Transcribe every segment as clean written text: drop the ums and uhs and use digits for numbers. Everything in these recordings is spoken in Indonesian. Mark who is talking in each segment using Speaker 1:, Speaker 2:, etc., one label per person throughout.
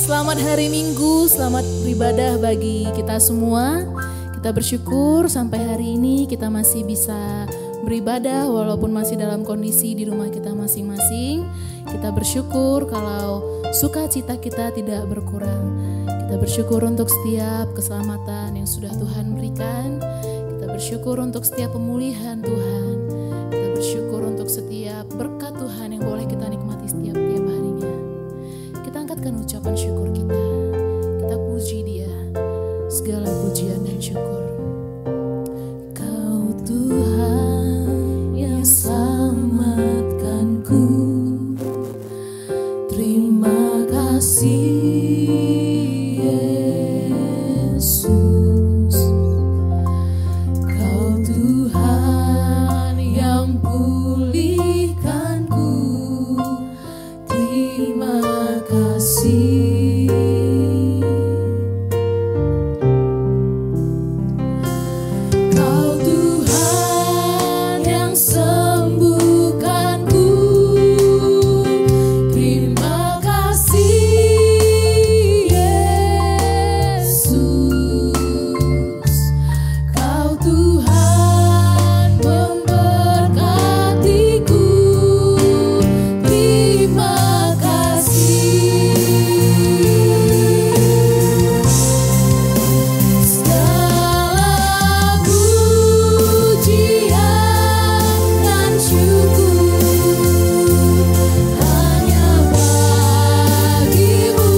Speaker 1: Selamat hari Minggu, selamat beribadah bagi kita semua. Kita bersyukur sampai hari ini kita masih bisa beribadah walaupun masih dalam kondisi di rumah kita masing-masing. Kita bersyukur kalau sukacita kita tidak berkurang. Kita bersyukur untuk setiap keselamatan yang sudah Tuhan berikan. Kita bersyukur untuk setiap pemulihan Tuhan. Kita bersyukur untuk setiap berkat Tuhan yang boleh kita nikmati setiap-tiap harinya. Kita angkatkan ucapan syukur kita. Kita puji Dia. Segala pujian dan syukur. Kau Tuhan yang selamatkanku. Terima kasih Yesus. Kau Tuhan yang pulihkanku. Terima kasih. Kau Tuhan yang sembuhkanku. Terima kasih Yesus. Kau Tuhan memberkatiku. Terima kasih. Segala pujian dan syukur hanya bagimu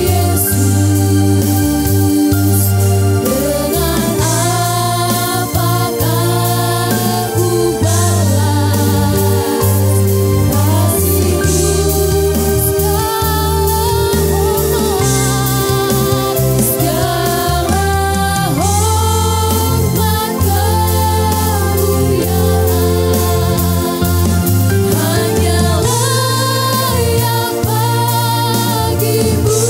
Speaker 1: Yesus. Dengan apakah ku balas kasih-Mu? Segala hormat, kemuliaan hanyalah yang bagimu.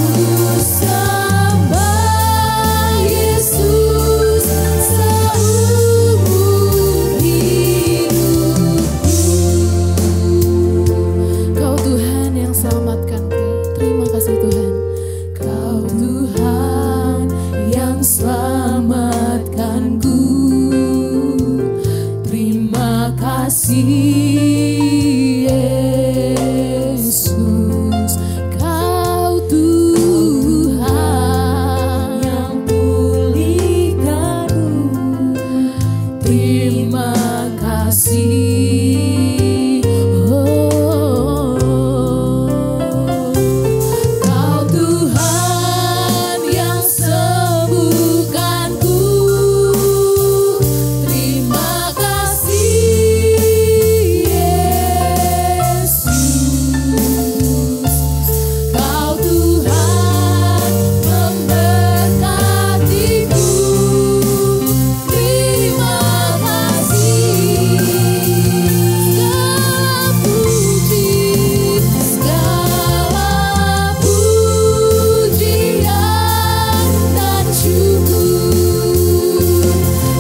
Speaker 1: Ku sembah Yesus seumur hidupku. Kau Tuhan yang selamatkanku. Terima kasih Tuhan. Kau Tuhan yang selamatkanku. Terima kasih Yesus. Kau Tuhan yang pulihkanku. Terima kasih. Kau Tuhan yang sembuhkanku. Terima kasih Yesus. Kau Tuhan memberkatiku. Terima kasih. Segala pujian dan syukur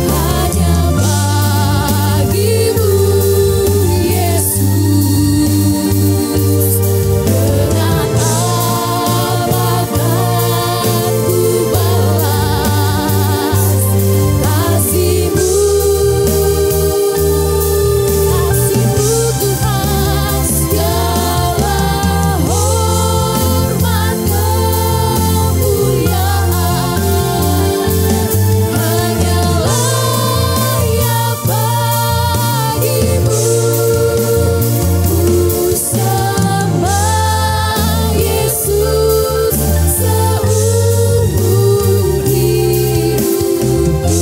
Speaker 1: hanya bagimu Yesus. Dengan apakah ku balas kasih-Mu? Kasih-Mu Tuhan. Segala hormat, kemuliaan hanyalah yang bagimu. Ku sembah Yesus seumur hidupku.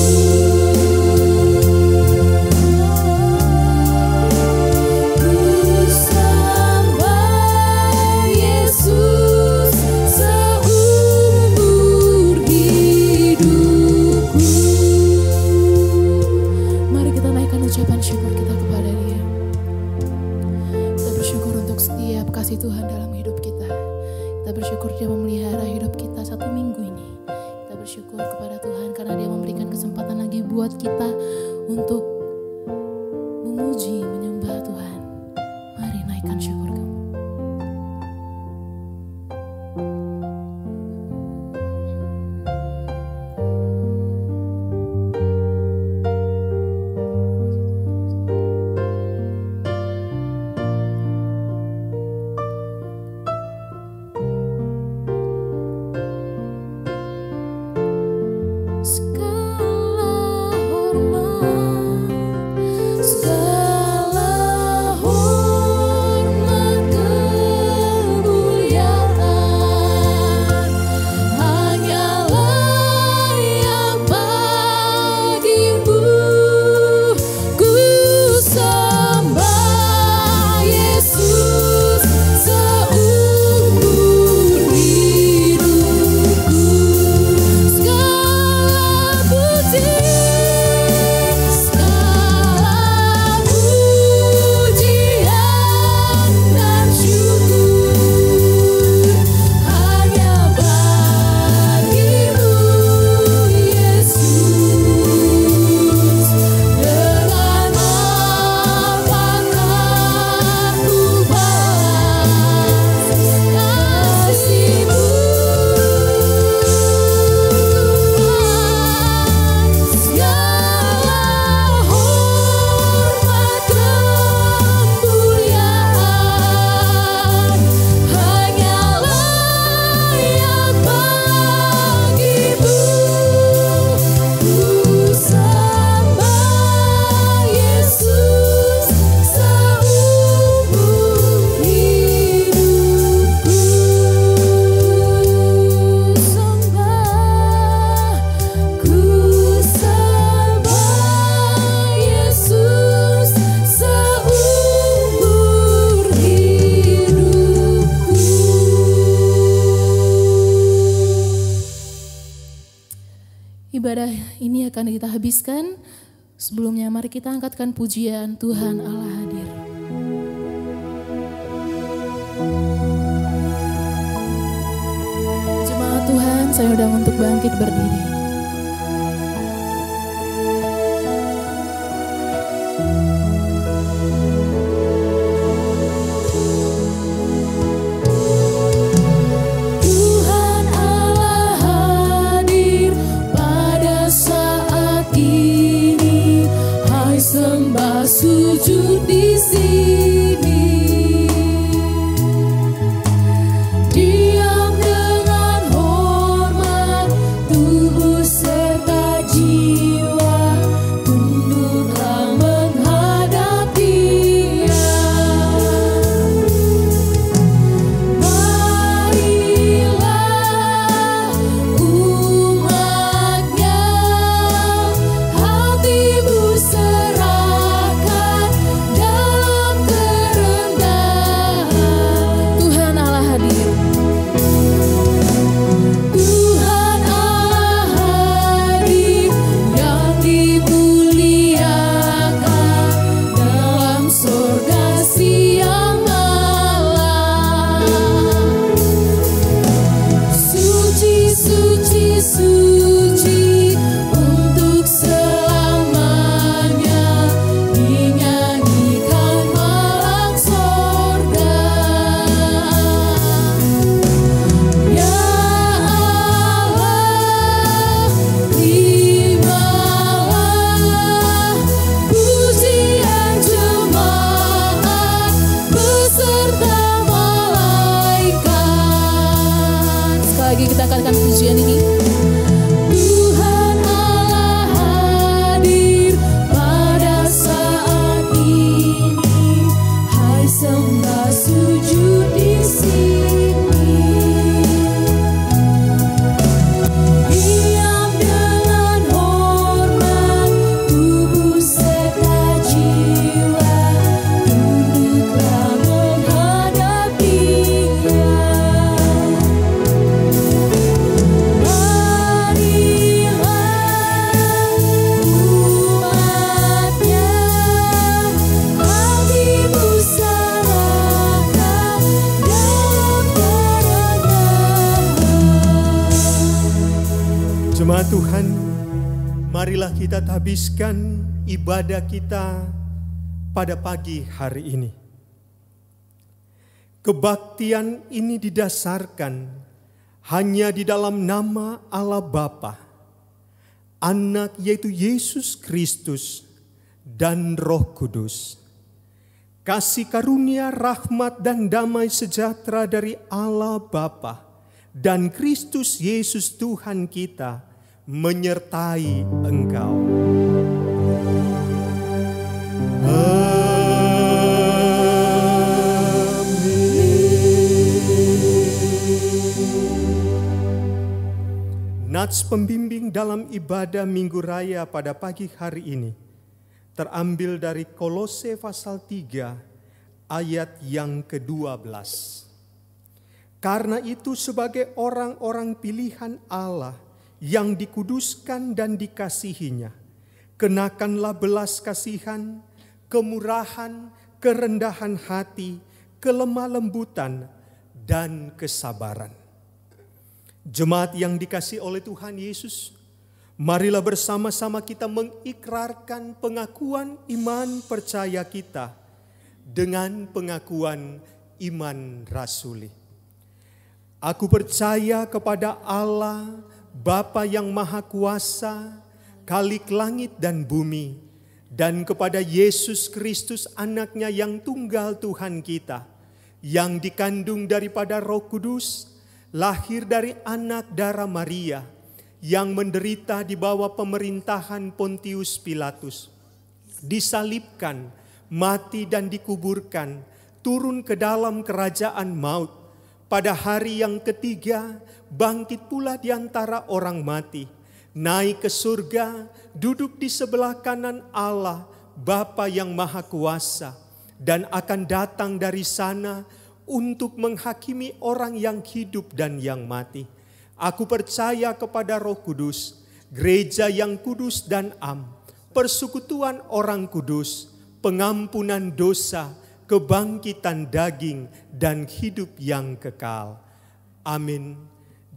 Speaker 1: Ku sembah Yesus seumur hidupku. Mari kita naikkan ucapan syukur kita kepada Dia. Kita bersyukur untuk setiap kasih Tuhan dalam hidup kita. Kita bersyukur Dia memelihara hidup kita satu minggu ini. Kita bersyukur kepada Tuhan karena Dia memberikan kesempatan lagi buat kita untuk memuji, menyembah Tuhan. Mari naikkan syukur kamu. ini akan kita habiskan. Sebelumnya mari kita angkatkan pujian Tuhan Allah hadir. Jemaat Tuhan, saya undang untuk bangkit berdiri.
Speaker 2: Sujud di sini, diam dengan hormat, tubuh serta jiwa, tunduklah menghadap Dia. Marilah umat-Nya, hatimu suci untuk selamanya, dinyanyikan malang sorga. Ya Allah, terimalah pujian jemaat beserta malaikat. Sekali lagi kita katakan pujian ini.
Speaker 3: Jemaat Tuhan, marilah kita habiskan ibadah kita pada pagi hari ini. Kebaktian ini didasarkan hanya di dalam nama Allah Bapa, Anak yaitu Yesus Kristus, dan Roh Kudus. Kasih karunia, rahmat, dan damai sejahtera dari Allah Bapa dan Kristus Yesus Tuhan kita menyertai engkau. Nats pembimbing dalam ibadah Minggu Raya pada pagi hari ini terambil dari Kolose pasal 3 ayat yang ke-12. Karena itu sebagai orang-orang pilihan Allah yang dikuduskan dan dikasihinya, kenakanlah belas kasihan, kemurahan, kerendahan hati, kelemah lembutan, dan kesabaran. Jemaat yang dikasihi oleh Tuhan Yesus, marilah bersama-sama kita mengikrarkan pengakuan iman percaya kita dengan pengakuan iman rasuli. Aku percaya kepada Allah, Bapa yang Maha Kuasa, Khalik langit dan bumi, dan kepada Yesus Kristus anaknya yang tunggal Tuhan kita, yang dikandung daripada Roh Kudus, lahir dari anak darah Maria, yang menderita di bawah pemerintahan Pontius Pilatus, disalibkan, mati dan dikuburkan, turun ke dalam kerajaan maut. Pada hari yang ketiga, bangkit pula di antara orang mati, naik ke surga, duduk di sebelah kanan Allah, Bapa yang Maha Kuasa, dan akan datang dari sana untuk menghakimi orang yang hidup dan yang mati. Aku percaya kepada Roh Kudus, gereja yang kudus dan am, persekutuan orang kudus, pengampunan dosa, kebangkitan daging, dan hidup yang kekal. Amin.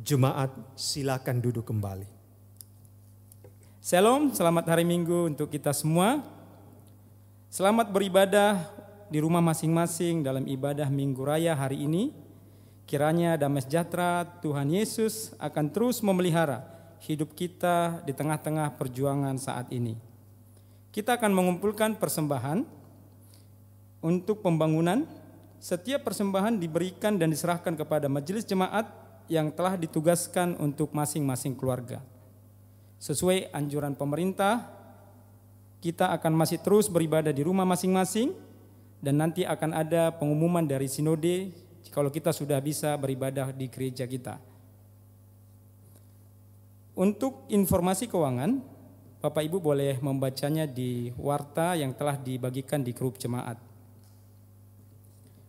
Speaker 3: Jemaat silakan duduk kembali.
Speaker 4: Shalom, selamat hari Minggu untuk kita semua. Selamat beribadah di rumah masing-masing dalam ibadah Minggu Raya hari ini. Kiranya damai sejahtera Tuhan Yesus akan terus memelihara hidup kita di tengah-tengah perjuangan saat ini. Kita akan mengumpulkan persembahan untuk pembangunan. Setiap persembahan diberikan dan diserahkan kepada majelis jemaat yang telah ditugaskan untuk masing-masing keluarga. Sesuai anjuran pemerintah, kita akan masih terus beribadah di rumah masing-masing dan nanti akan ada pengumuman dari sinode kalau kita sudah bisa beribadah di gereja kita. Untuk informasi keuangan, Bapak Ibu boleh membacanya di warta yang telah dibagikan di grup jemaat.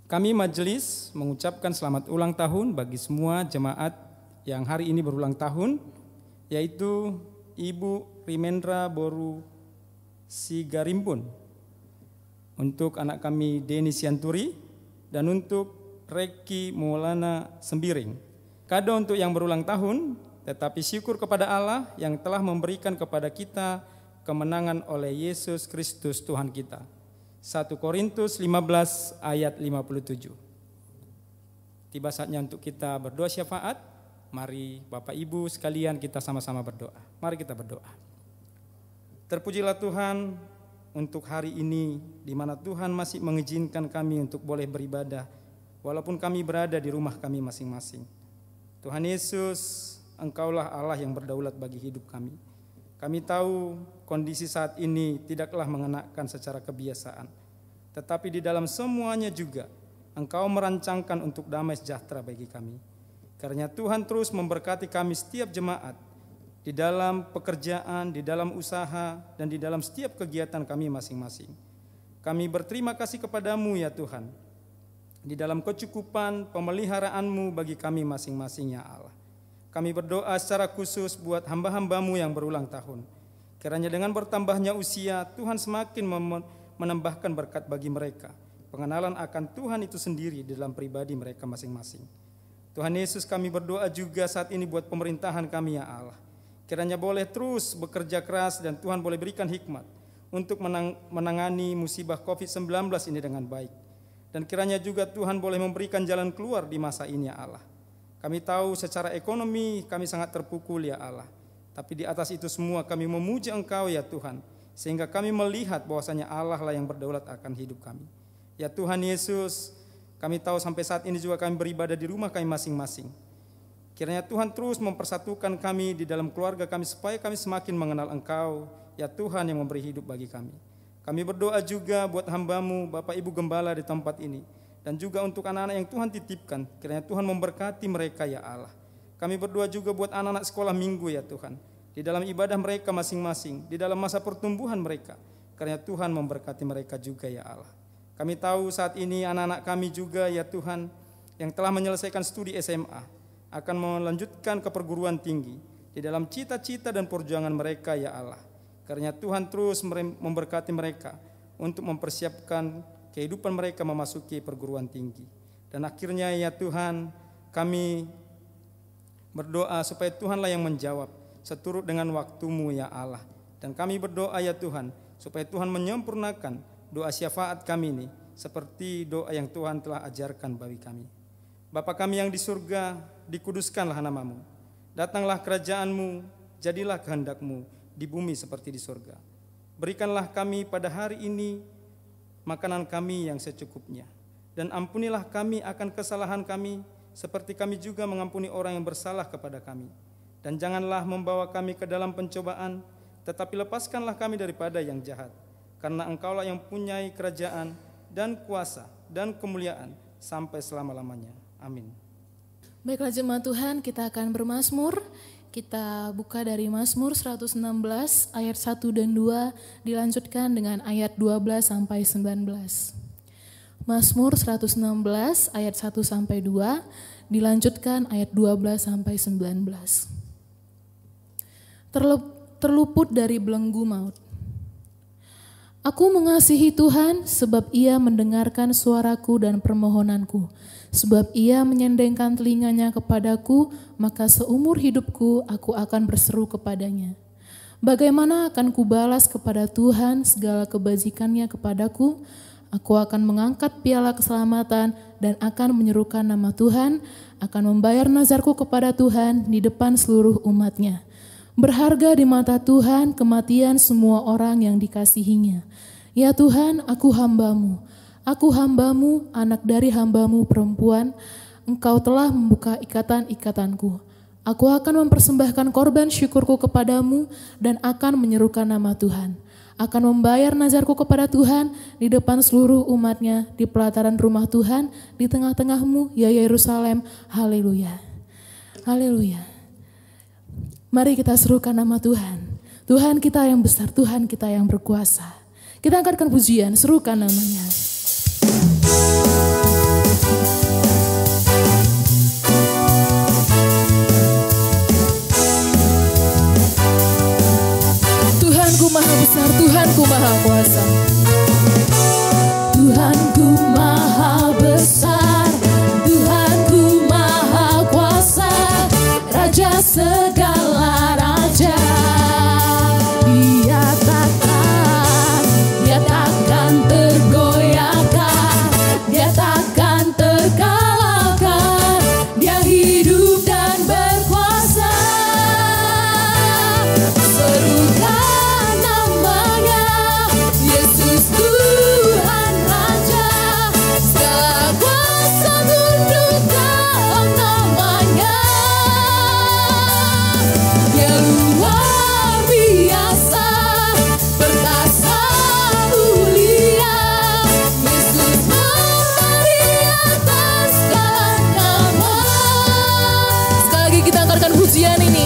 Speaker 4: Kami majelis mengucapkan selamat ulang tahun bagi semua jemaat yang hari ini berulang tahun, yaitu Ibu Rimendra Boru Sigarimpun, untuk anak kami Deni Sianturi, dan untuk Reki Maulana Sembiring. Kado untuk yang berulang tahun, tetapi syukur kepada Allah yang telah memberikan kepada kita kemenangan oleh Yesus Kristus Tuhan kita. 1 Korintus 15 ayat 57. Tiba saatnya untuk kita berdoa syafaat. Mari Bapak Ibu sekalian kita sama-sama berdoa. Mari kita berdoa. Terpujilah Tuhan untuk hari ini di mana Tuhan masih mengizinkan kami untuk boleh beribadah walaupun kami berada di rumah kami masing-masing. Tuhan Yesus, Engkaulah Allah yang berdaulat bagi hidup kami. Kami tahu kondisi saat ini tidaklah mengenakan secara kebiasaan, tetapi di dalam semuanya juga Engkau merancangkan untuk damai sejahtera bagi kami. Karena Tuhan terus memberkati kami setiap jemaat di dalam pekerjaan, di dalam usaha, dan di dalam setiap kegiatan kami masing-masing. Kami berterima kasih kepadamu ya Tuhan, di dalam kecukupan pemeliharaan-Mu bagi kami masing-masing ya Allah. Kami berdoa secara khusus buat hamba-hamba-Mu yang berulang tahun. Kiranya dengan bertambahnya usia, Tuhan semakin menambahkan berkat bagi mereka. Pengenalan akan Tuhan itu sendiri di dalam pribadi mereka masing-masing. Tuhan Yesus, kami berdoa juga saat ini buat pemerintahan kami ya Allah. Kiranya boleh terus bekerja keras dan Tuhan boleh berikan hikmat untuk menangani musibah COVID-19 ini dengan baik. Dan kiranya juga Tuhan boleh memberikan jalan keluar di masa ini ya Allah. Kami tahu secara ekonomi kami sangat terpukul ya Allah. Tapi di atas itu semua kami memuji Engkau ya Tuhan. Sehingga kami melihat bahwasanya Allah lah yang berdaulat akan hidup kami. Ya Tuhan Yesus, kami tahu sampai saat ini juga kami beribadah di rumah kami masing-masing. Kiranya Tuhan terus mempersatukan kami di dalam keluarga kami supaya kami semakin mengenal Engkau, ya Tuhan yang memberi hidup bagi kami. Kami berdoa juga buat hamba-Mu, Bapak Ibu Gembala di tempat ini, dan juga untuk anak-anak yang Tuhan titipkan. Kiranya Tuhan memberkati mereka ya Allah. Kami berdoa juga buat anak-anak sekolah minggu ya Tuhan, di dalam ibadah mereka masing-masing, di dalam masa pertumbuhan mereka. Kiranya Tuhan memberkati mereka juga ya Allah. Kami tahu saat ini anak-anak kami juga ya Tuhan, yang telah menyelesaikan studi SMA, akan melanjutkan ke perguruan tinggi di dalam cita-cita dan perjuangan mereka ya Allah. Karena Tuhan terus memberkati mereka untuk mempersiapkan kehidupan mereka memasuki perguruan tinggi. Dan akhirnya ya Tuhan, kami berdoa supaya Tuhanlah yang menjawab seturut dengan waktu-Mu ya Allah. Dan kami berdoa ya Tuhan, supaya Tuhan menyempurnakan doa syafaat kami ini seperti doa yang Tuhan telah ajarkan bagi kami. Bapa kami yang di surga, dikuduskanlah nama-Mu. Datanglah kerajaan-Mu, jadilah kehendak-Mu di bumi seperti di surga. Berikanlah kami pada hari ini makanan kami yang secukupnya. Dan ampunilah kami akan kesalahan kami, seperti kami juga mengampuni orang yang bersalah kepada kami. Dan janganlah membawa kami ke dalam pencobaan, tetapi lepaskanlah kami daripada yang jahat. Karena Engkaulah yang punyai kerajaan dan kuasa dan kemuliaan sampai selama-lamanya. Amin.
Speaker 1: Baiklah jemaat Tuhan, kita akan bermazmur. Kita buka dari Mazmur 116 ayat 1 dan 2, dilanjutkan dengan ayat 12 sampai 19. Mazmur 116 ayat 1 sampai 2, dilanjutkan ayat 12 sampai 19. terluput dari belenggu maut. Aku mengasihi Tuhan sebab Ia mendengarkan suaraku dan permohonanku. Sebab Ia menyendengkan telinganya kepadaku, maka seumur hidupku aku akan berseru kepadanya. Bagaimana akan kubalas kepada Tuhan segala kebajikannya kepadaku? Aku akan mengangkat piala keselamatan dan akan menyerukan nama Tuhan, akan membayar nazarku kepada Tuhan di depan seluruh umatnya. Berharga di mata Tuhan kematian semua orang yang dikasihinya. Ya Tuhan, aku hambamu, anak dari hambamu perempuan. Engkau telah membuka ikatan-ikatanku. Aku akan mempersembahkan korban syukurku kepadamu dan akan menyerukan nama Tuhan. Akan membayar nazarku kepada Tuhan di depan seluruh umatnya, di pelataran rumah Tuhan, di tengah-tengahmu, ya Yerusalem. Haleluya. Haleluya. Mari kita serukan nama Tuhan. Tuhan kita yang besar, Tuhan kita yang berkuasa. Kita angkatkan pujian, serukan namanya. Tuhanku maha besar, Tuhanku maha kuasa. Tuhanku maha besar, Tuhanku maha kuasa, Raja segala raja. Dia takkan tergoyahkan, Dia takkan terkalahkan. Dia hidup dan berkuasa. Serukan namanya, Yesus Tuhan Raja. Segala kuasa tunduk dalam namanya. Dia luar biasa, perkasa mulia. Yesus memberi atas segala nama. Sekali lagi kita angkatkan pujian ini.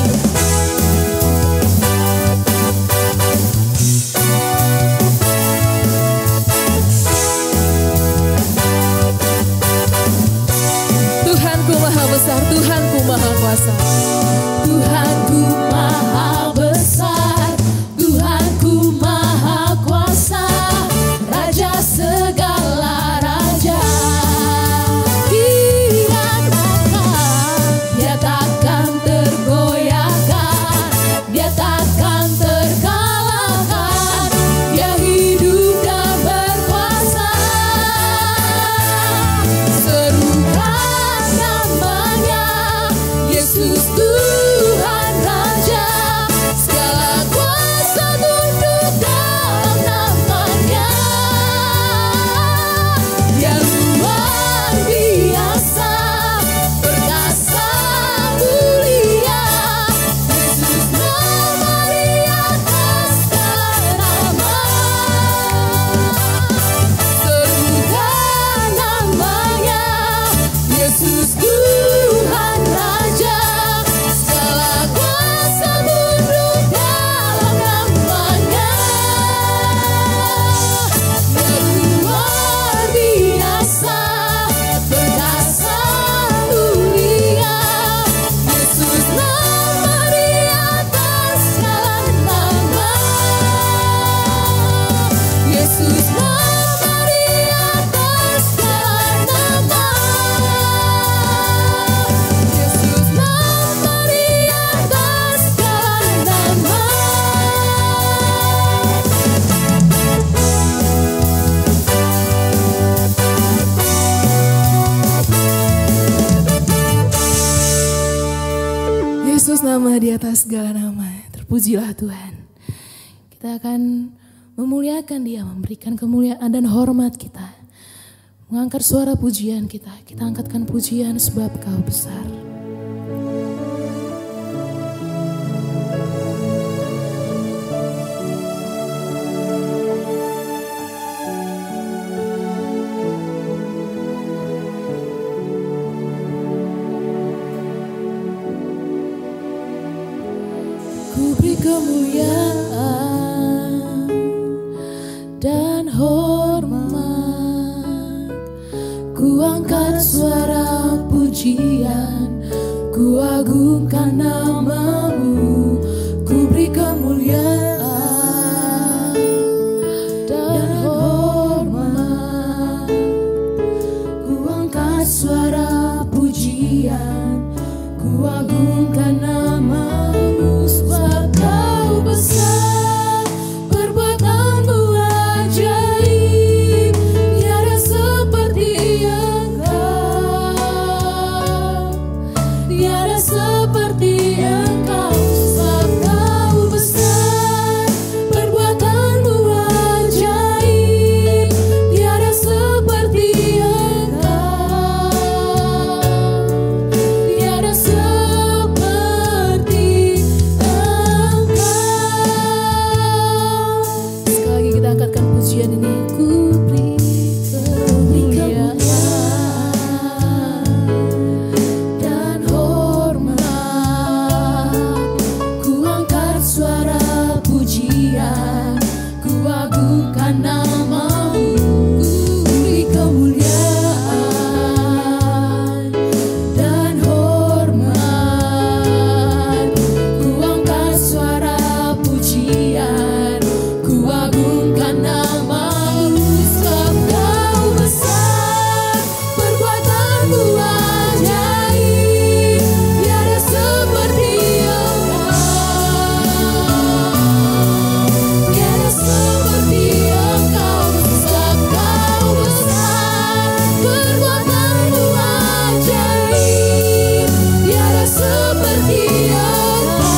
Speaker 1: Tuhanku maha besar, Tuhanku maha kuasa. Tuhanku maha besar, Tuhanku maha kuasa, Raja segala raja. Dia takkan tergoyahkan, Dia takkan terkalahkan. Dia hidup dan berkuasa. Serukan namanya, Yesus Tuhan Raja. Segala kuasa tunduk dalam namanya. Dia luar biasa, perkasa mulia. Yesus memberi atas segala nama. Serukan namanya, Yesus Tuhan Raja. Segala kuasa tunduk dalam namanya. Dia luar biasa, perkasa mulia. Yesus memberi atas segala nama. Yesus memberi atas segala nama. Yesus memberi atas segala nama. Yesus nama di atas segala nama. Terpujilah Tuhan. Kita akan memuliakan Dia, memberikan kemuliaan dan hormat kita. Mengangkat suara pujian kita. Kita angkatkan pujian sebab Kau besar. Ku beri kemuliaan dan hormat. Ku angkat suara pujian, ku agungkan nama-Mu. Ku beri kemuliaan suara pujian, ku agungkan namamu, sebab kau besar, perbuatanmu ajaib, tiada seperti Engkau, tiada seperti Engkau, sebab kau besar, perbuatanmu ajaib, tiada seperti Engkau, tiada seperti Engkau. Sekali lagi kita angkatkan pujian ini, ku beri kemuliaan dan hormat, ku angkat suara pujian, ku agungkan namamu, ku beri kemuliaan dan hormat, ku angkat suara pujian, ku agungkan namamu, sebab kau besar, perbuatanmu ajaib, tiada seperti Engkau, tiada seperti Engkau, sebab kau besar, perbuatanmu ajaib, tiada seperti Engkau,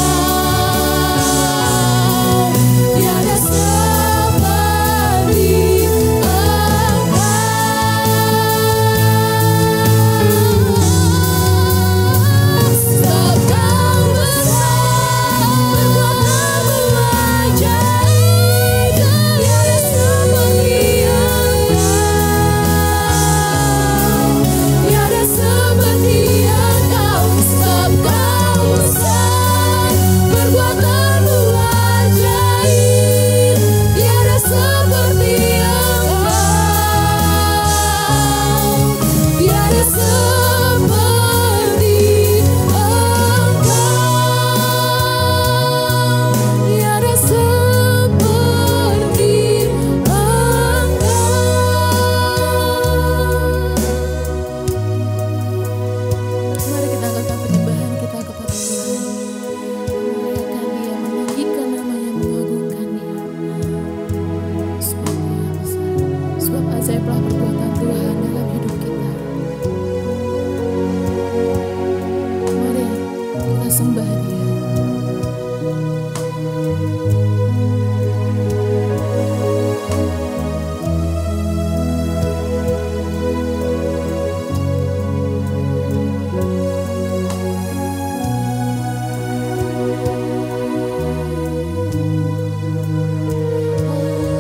Speaker 1: tiada seperti Engkau, sebab kau besar, perbuatanmu ajaib, tiada seperti Engkau, tiada seperti Engkau, sebab kau besar, perbuatanmu ajaib, tiada seperti Engkau, tiada seperti Engkau, tiada seperti Engkau. Mari kita angkatkan penyembahan kita kepada Tuhan, memuliakan Dia, meninggikan namanya, mengagungkan Dia, sebab Dia besar, sebab ajaiblah perbuatan Tuhan dalam hidup kita. Mari kita sembah Dia.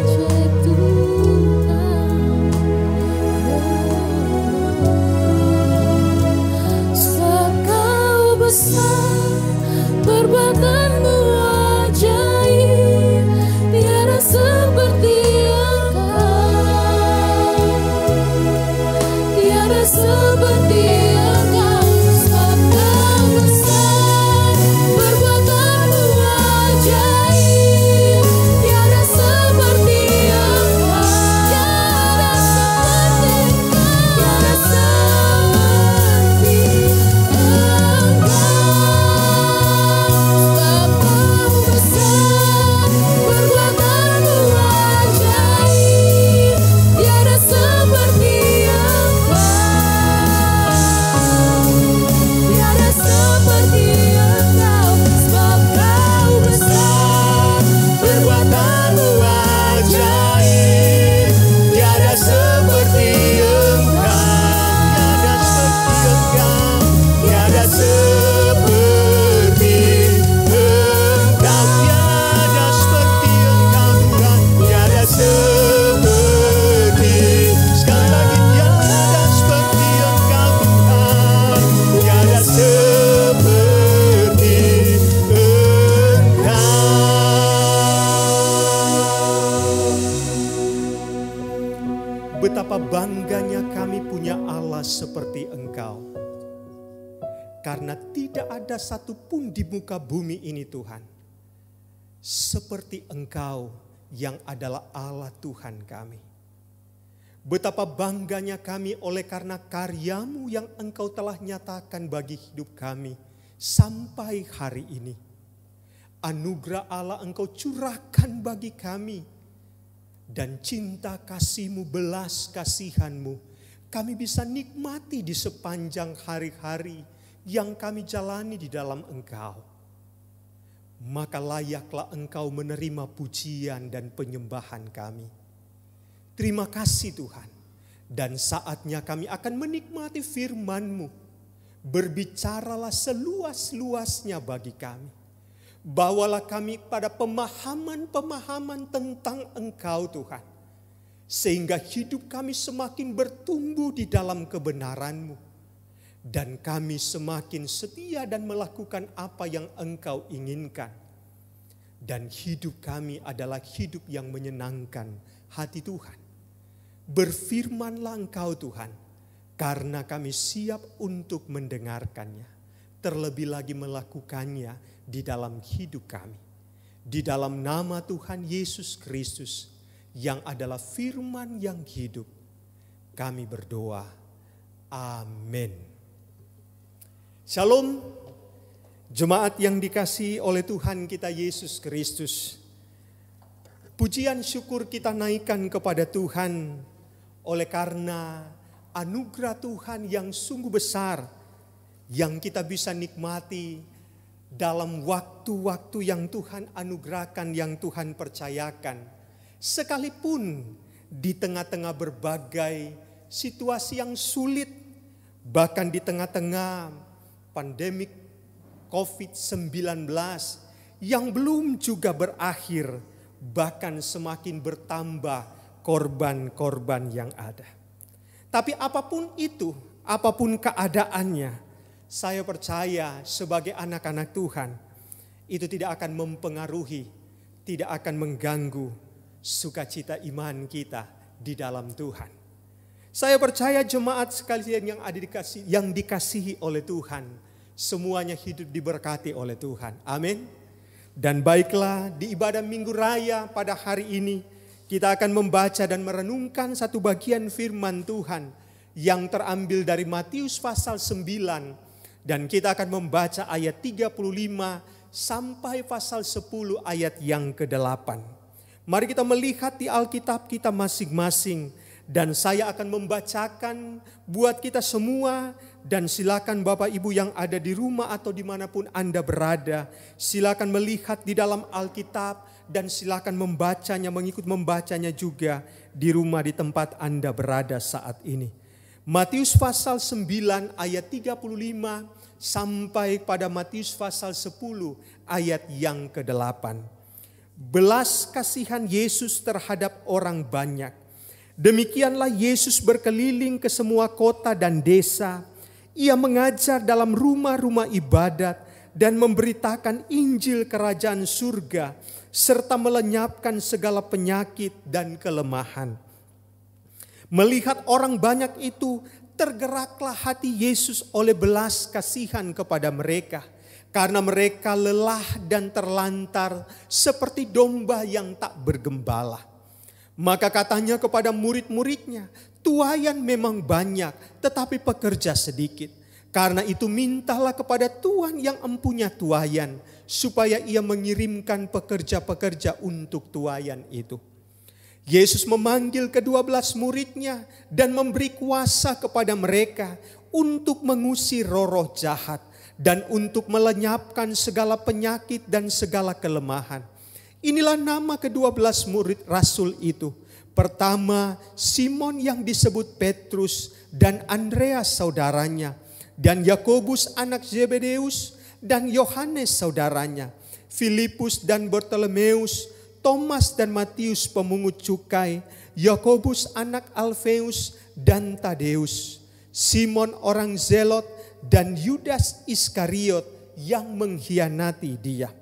Speaker 1: Ajaib Tuhan, sebab kau besar, perbuatanmu ajaib, tiada seperti Engkau, tiada seperti Engkau, sebab kau besar, perbuatanmu ajaib, tiada seperti Engkau, tiada seperti Engkau, tiada seperti
Speaker 3: Betapa bangganya kami punya Allah seperti Engkau. Karena tidak ada satupun di muka bumi ini Tuhan, seperti Engkau yang adalah Allah Tuhan kami. Betapa bangganya kami oleh karena karya-Mu yang Engkau telah nyatakan bagi hidup kami sampai hari ini. Anugerah Allah Engkau curahkan bagi kami. Dan cinta kasih-Mu, belas kasihan-Mu, kami bisa nikmati di sepanjang hari-hari yang kami jalani di dalam Engkau. Maka layaklah Engkau menerima pujian dan penyembahan kami. Terima kasih Tuhan. Dan saatnya kami akan menikmati firman-Mu. Berbicaralah seluas-luasnya bagi kami. Bawalah kami pada pemahaman-pemahaman tentang Engkau Tuhan. Sehingga hidup kami semakin bertumbuh di dalam kebenaran-Mu. Dan kami semakin setia dan melakukan apa yang Engkau inginkan. Dan hidup kami adalah hidup yang menyenangkan hati Tuhan. Berfirmanlah Engkau Tuhan, karena kami siap untuk mendengarkannya. Terlebih lagi melakukannya di dalam hidup kami. Di dalam nama Tuhan Yesus Kristus yang adalah firman yang hidup, kami berdoa. Amin. Shalom, jemaat yang dikasihi oleh Tuhan kita Yesus Kristus. Pujian syukur kita naikkan kepada Tuhan oleh karena anugerah Tuhan yang sungguh besar yang kita bisa nikmati dalam waktu-waktu yang Tuhan anugerahkan, yang Tuhan percayakan. Sekalipun di tengah-tengah berbagai situasi yang sulit, bahkan di tengah-tengah pandemik COVID-19 yang belum juga berakhir, bahkan semakin bertambah korban-korban yang ada. Tapi apapun itu, apapun keadaannya, saya percaya sebagai anak-anak Tuhan, itu tidak akan mempengaruhi, tidak akan mengganggu sukacita iman kita di dalam Tuhan. Saya percaya jemaat sekalian yang dikasihi oleh Tuhan, semuanya hidup diberkati oleh Tuhan. Amin. Dan baiklah, di ibadah Minggu Raya pada hari ini, kita akan membaca dan merenungkan satu bagian firman Tuhan yang terambil dari Matius pasal 9. Dan kita akan membaca ayat 35 sampai pasal 10 ayat yang ke-8. Mari kita melihat di Alkitab kita masing-masing. Dan saya akan membacakan buat kita semua. Dan silakan Bapak Ibu yang ada di rumah atau dimanapun Anda berada, silakan melihat di dalam Alkitab. Dan silakan membacanya, mengikut membacanya juga di rumah di tempat Anda berada saat ini. Matius pasal 9 ayat 35 sampai pada Matius pasal 10 ayat yang ke-8. Belas kasihan Yesus terhadap orang banyak. Demikianlah Yesus berkeliling ke semua kota dan desa. Ia mengajar dalam rumah-rumah ibadat dan memberitakan Injil kerajaan surga serta melenyapkan segala penyakit dan kelemahan. Melihat orang banyak itu, tergeraklah hati Yesus oleh belas kasihan kepada mereka. Karena mereka lelah dan terlantar seperti domba yang tak bergembala. Maka katanya kepada murid-muridnya, tuaian memang banyak tetapi pekerja sedikit. Karena itu mintalah kepada Tuhan yang empunya tuaian, supaya ia mengirimkan pekerja-pekerja untuk tuaian itu. Yesus memanggil ke-12 muridnya dan memberi kuasa kepada mereka untuk mengusir roh-roh jahat dan untuk melenyapkan segala penyakit dan segala kelemahan. Inilah nama ke-12 murid rasul itu. Pertama, Simon yang disebut Petrus dan Andreas saudaranya, dan Yakobus anak Zebedeus dan Yohanes saudaranya, Filipus dan Bartolomeus, Thomas dan Matius pemungut cukai, Yakobus anak Alfeus dan Tadeus, Simon orang Zelot dan Yudas Iskariot yang mengkhianati dia.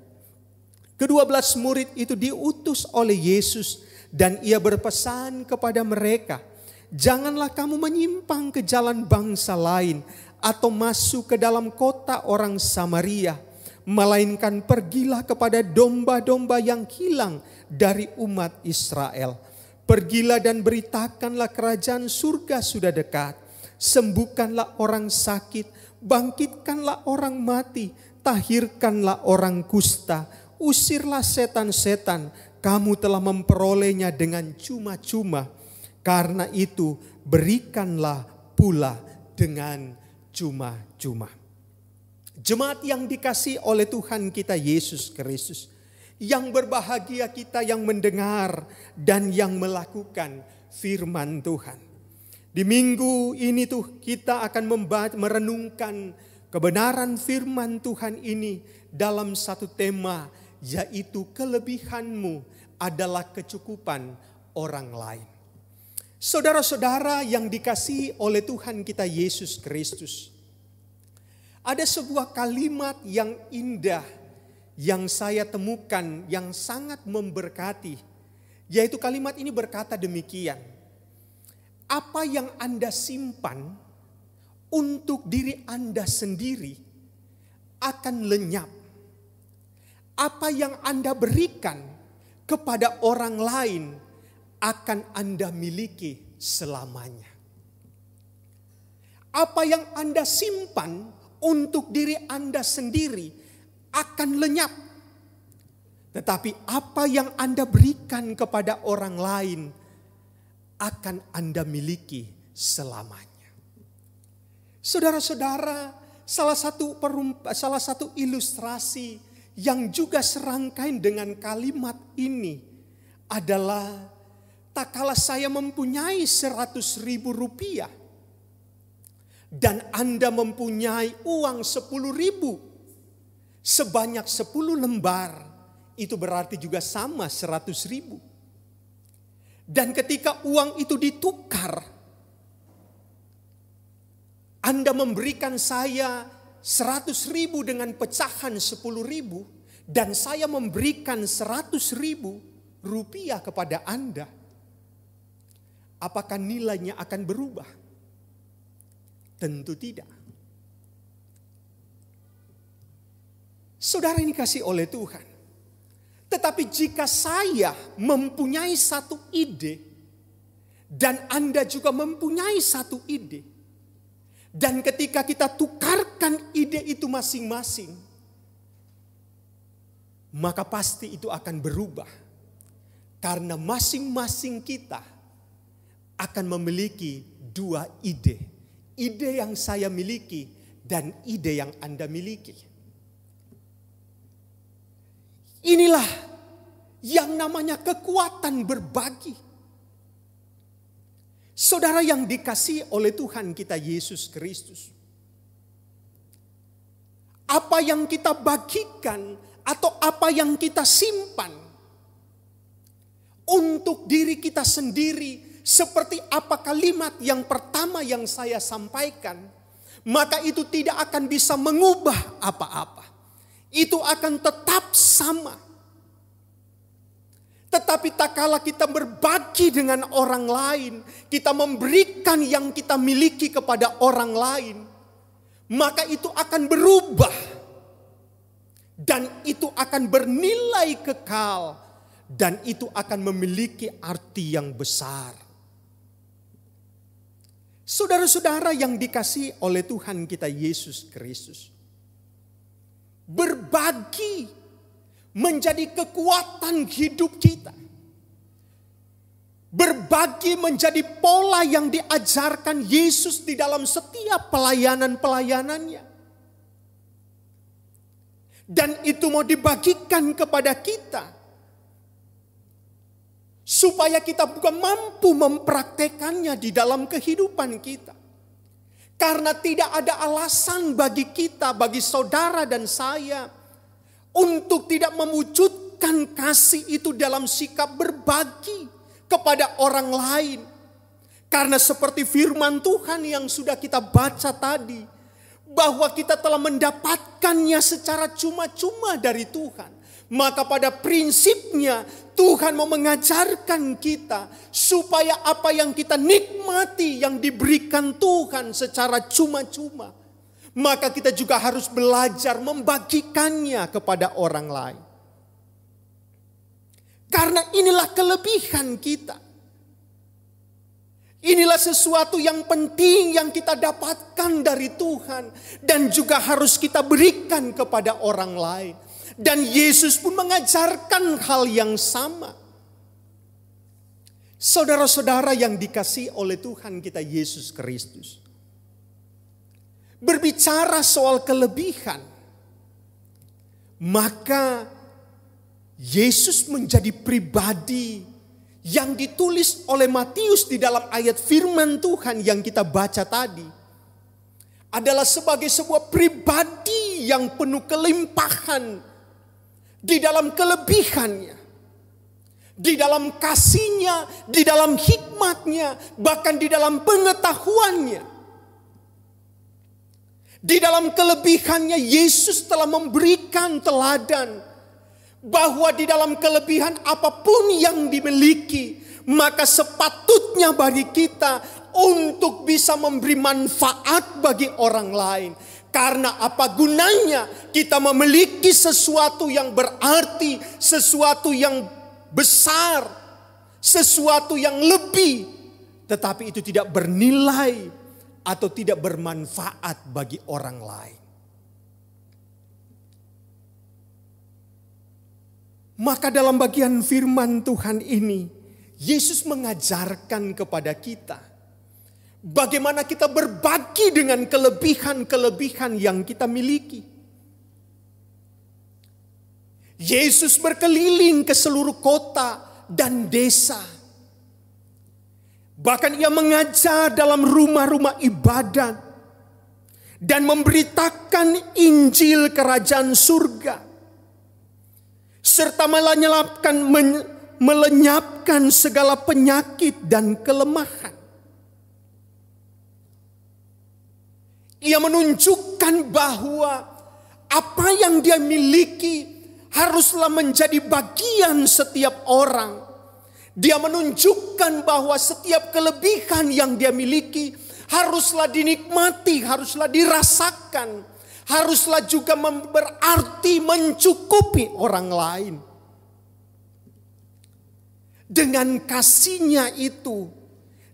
Speaker 3: Ke-12 murid itu diutus oleh Yesus dan ia berpesan kepada mereka, janganlah kamu menyimpang ke jalan bangsa lain atau masuk ke dalam kota orang Samaria, melainkan pergilah kepada domba-domba yang hilang dari umat Israel. Pergilah dan beritakanlah kerajaan surga sudah dekat. Sembuhkanlah orang sakit, bangkitkanlah orang mati, tahirkanlah orang kusta, usirlah setan-setan. Kamu telah memperolehnya dengan cuma-cuma. Karena itu berikanlah pula dengan cuma-cuma. Jemaat yang dikasihi oleh Tuhan kita Yesus Kristus, yang berbahagia kita yang mendengar dan yang melakukan firman Tuhan. Di minggu ini tuh kita akan merenungkan kebenaran firman Tuhan ini dalam satu tema, yaitu kelebihanmu adalah kecukupan orang lain. Saudara-saudara yang dikasihi oleh Tuhan kita Yesus Kristus, ada sebuah kalimat yang indah yang saya temukan yang sangat memberkati, yaitu kalimat ini berkata demikian: apa yang Anda simpan untuk diri Anda sendiri akan lenyap. Apa yang Anda berikan kepada orang lain akan Anda miliki selamanya. Apa yang Anda simpan untuk diri Anda sendiri akan lenyap. Tetapi apa yang Anda berikan kepada orang lain akan Anda miliki selamanya. Saudara-saudara, salah satu ilustrasi yang juga serangkaian dengan kalimat ini adalah, tak kala saya mempunyai 100.000 rupiah dan Anda mempunyai uang 10.000 sebanyak 10 lembar, itu berarti juga sama 100.000. Dan ketika uang itu ditukar, Anda memberikan saya 100.000 dengan pecahan 10.000 dan saya memberikan 100.000 rupiah kepada Anda. Apakah nilainya akan berubah? Tentu tidak. Saudara ini kasih oleh Tuhan. Tetapi jika saya mempunyai satu ide dan Anda juga mempunyai satu ide, dan ketika kita tukarkan ide itu masing-masing, maka pasti itu akan berubah. Karena masing-masing kita akan memiliki dua ide. Ide yang saya miliki dan ide yang Anda miliki. Inilah yang namanya kekuatan berbagi. Saudara yang dikasihi oleh Tuhan kita Yesus Kristus. Apa yang kita bagikan atau apa yang kita simpan untuk diri kita sendiri, seperti apa kalimat yang pertama yang saya sampaikan, maka itu tidak akan bisa mengubah apa-apa. Itu akan tetap sama. Tetapi tak kala kita berbagi dengan orang lain, kita memberikan yang kita miliki kepada orang lain, maka itu akan berubah. Dan itu akan bernilai kekal. Dan itu akan memiliki arti yang besar. Saudara-saudara yang dikasihi oleh Tuhan kita Yesus Kristus, berbagi menjadi kekuatan hidup kita. Berbagi menjadi pola yang diajarkan Yesus di dalam setiap pelayanan-pelayanannya. Dan itu mau dibagikan kepada kita, supaya kita bukan mampu mempraktekannya di dalam kehidupan kita. Karena tidak ada alasan bagi kita, bagi saudara dan saya, untuk tidak mewujudkan kasih itu dalam sikap berbagi kepada orang lain. Karena seperti firman Tuhan yang sudah kita baca tadi, bahwa kita telah mendapatkannya secara cuma-cuma dari Tuhan. Maka pada prinsipnya Tuhan mau mengajarkan kita supaya apa yang kita nikmati yang diberikan Tuhan secara cuma-cuma, maka kita juga harus belajar membagikannya kepada orang lain. Karena inilah kelebihan kita. Inilah sesuatu yang penting yang kita dapatkan dari Tuhan dan juga harus kita berikan kepada orang lain. Dan Yesus pun mengajarkan hal yang sama. Saudara-saudara yang dikasihi oleh Tuhan kita Yesus Kristus. Berbicara soal kelebihan, maka Yesus menjadi pribadi yang ditulis oleh Matius di dalam ayat firman Tuhan yang kita baca tadi adalah sebagai sebuah pribadi yang penuh kelimpahan di dalam kelebihannya, di dalam kasihnya, di dalam hikmatnya, bahkan di dalam pengetahuannya. Di dalam kelebihannya Yesus telah memberikan teladan bahwa di dalam kelebihan apapun yang dimiliki, maka sepatutnya bagi kita untuk bisa memberi manfaat bagi orang lain. Karena apa gunanya kita memiliki sesuatu yang berarti, sesuatu yang besar, sesuatu yang lebih, tetapi itu tidak bernilai atau tidak bermanfaat bagi orang lain. Maka dalam bagian firman Tuhan ini, Yesus mengajarkan kepada kita bagaimana kita berbagi dengan kelebihan-kelebihan yang kita miliki. Yesus berkeliling ke seluruh kota dan desa. Bahkan ia mengajar dalam rumah-rumah ibadat dan memberitakan Injil kerajaan surga. Serta melenyapkan segala penyakit dan kelemahan. Ia menunjukkan bahwa apa yang dia miliki haruslah menjadi bagian setiap orang. Dia menunjukkan bahwa setiap kelebihan yang dia miliki haruslah dinikmati, haruslah dirasakan. Haruslah juga berarti mencukupi orang lain. Dengan kasihnya itu,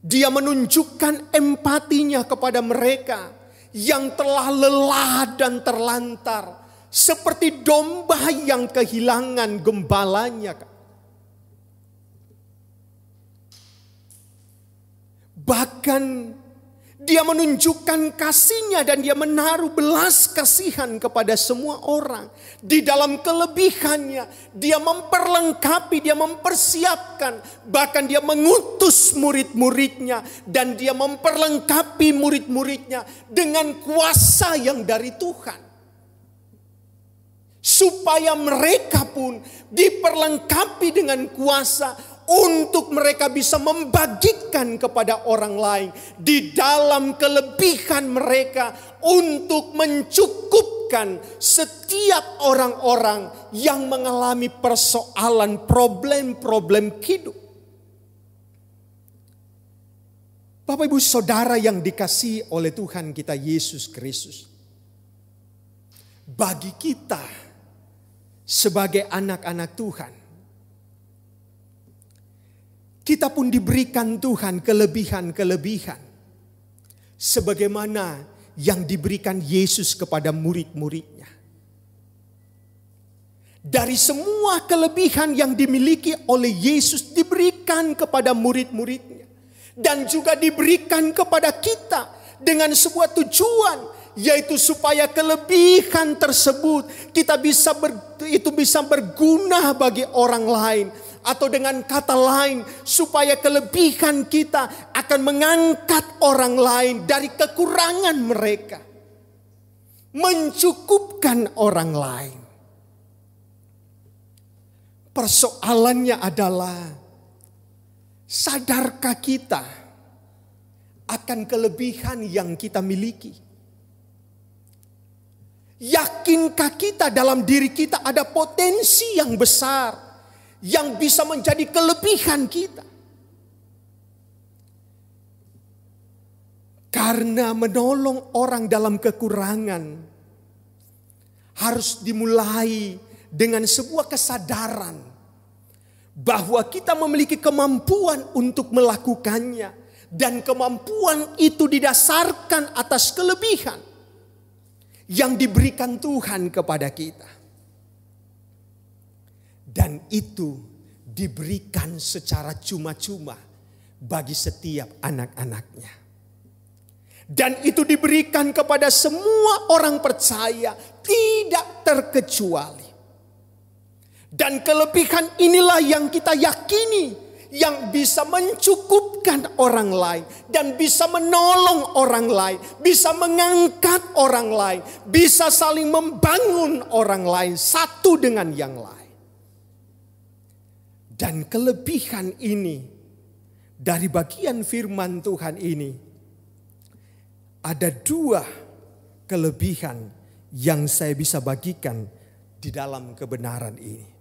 Speaker 3: dia menunjukkan empatinya kepada mereka yang telah lelah dan terlantar. Seperti domba yang kehilangan gembalanya. Bahkan dia menunjukkan kasihnya dan dia menaruh belas kasihan kepada semua orang. Di dalam kelebihannya, dia memperlengkapi, dia mempersiapkan. Bahkan dia mengutus murid-muridnya. Dan dia memperlengkapi murid-muridnya dengan kuasa yang dari Tuhan. Supaya mereka pun diperlengkapi dengan kuasa untuk mereka bisa membagikan kepada orang lain di dalam kelebihan mereka untuk mencukupkan setiap orang-orang yang mengalami persoalan problem-problem hidup. Bapak Ibu Saudara yang dikasihi oleh Tuhan kita Yesus Kristus. Bagi kita sebagai anak-anak Tuhan, kita pun diberikan Tuhan kelebihan-kelebihan. Sebagaimana yang diberikan Yesus kepada murid-muridnya. Dari semua kelebihan yang dimiliki oleh Yesus diberikan kepada murid-muridnya. Dan juga diberikan kepada kita dengan sebuah tujuan. Yaitu supaya kelebihan tersebut itu bisa berguna bagi orang lain. Atau dengan kata lain, supaya kelebihan kita akan mengangkat orang lain dari kekurangan mereka. Mencukupkan orang lain. Persoalannya adalah, sadarkah kita akan kelebihan yang kita miliki? Yakinkah kita dalam diri kita ada potensi yang besar yang bisa menjadi kelebihan kita? Karena menolong orang dalam kekurangan harus dimulai dengan sebuah kesadaran bahwa kita memiliki kemampuan untuk melakukannya. Dan kemampuan itu didasarkan atas kelebihan yang diberikan Tuhan kepada kita. Dan itu diberikan secara cuma-cuma bagi setiap anak-anaknya. Dan itu diberikan kepada semua orang percaya, tidak terkecuali. Dan kelebihan inilah yang kita yakini, yang bisa mencukupkan orang lain dan bisa menolong orang lain, bisa mengangkat orang lain, bisa saling membangun orang lain satu dengan yang lain. Dan kelebihan ini dari bagian firman Tuhan ini, ada dua kelebihan yang saya bisa bagikan di dalam kebenaran ini.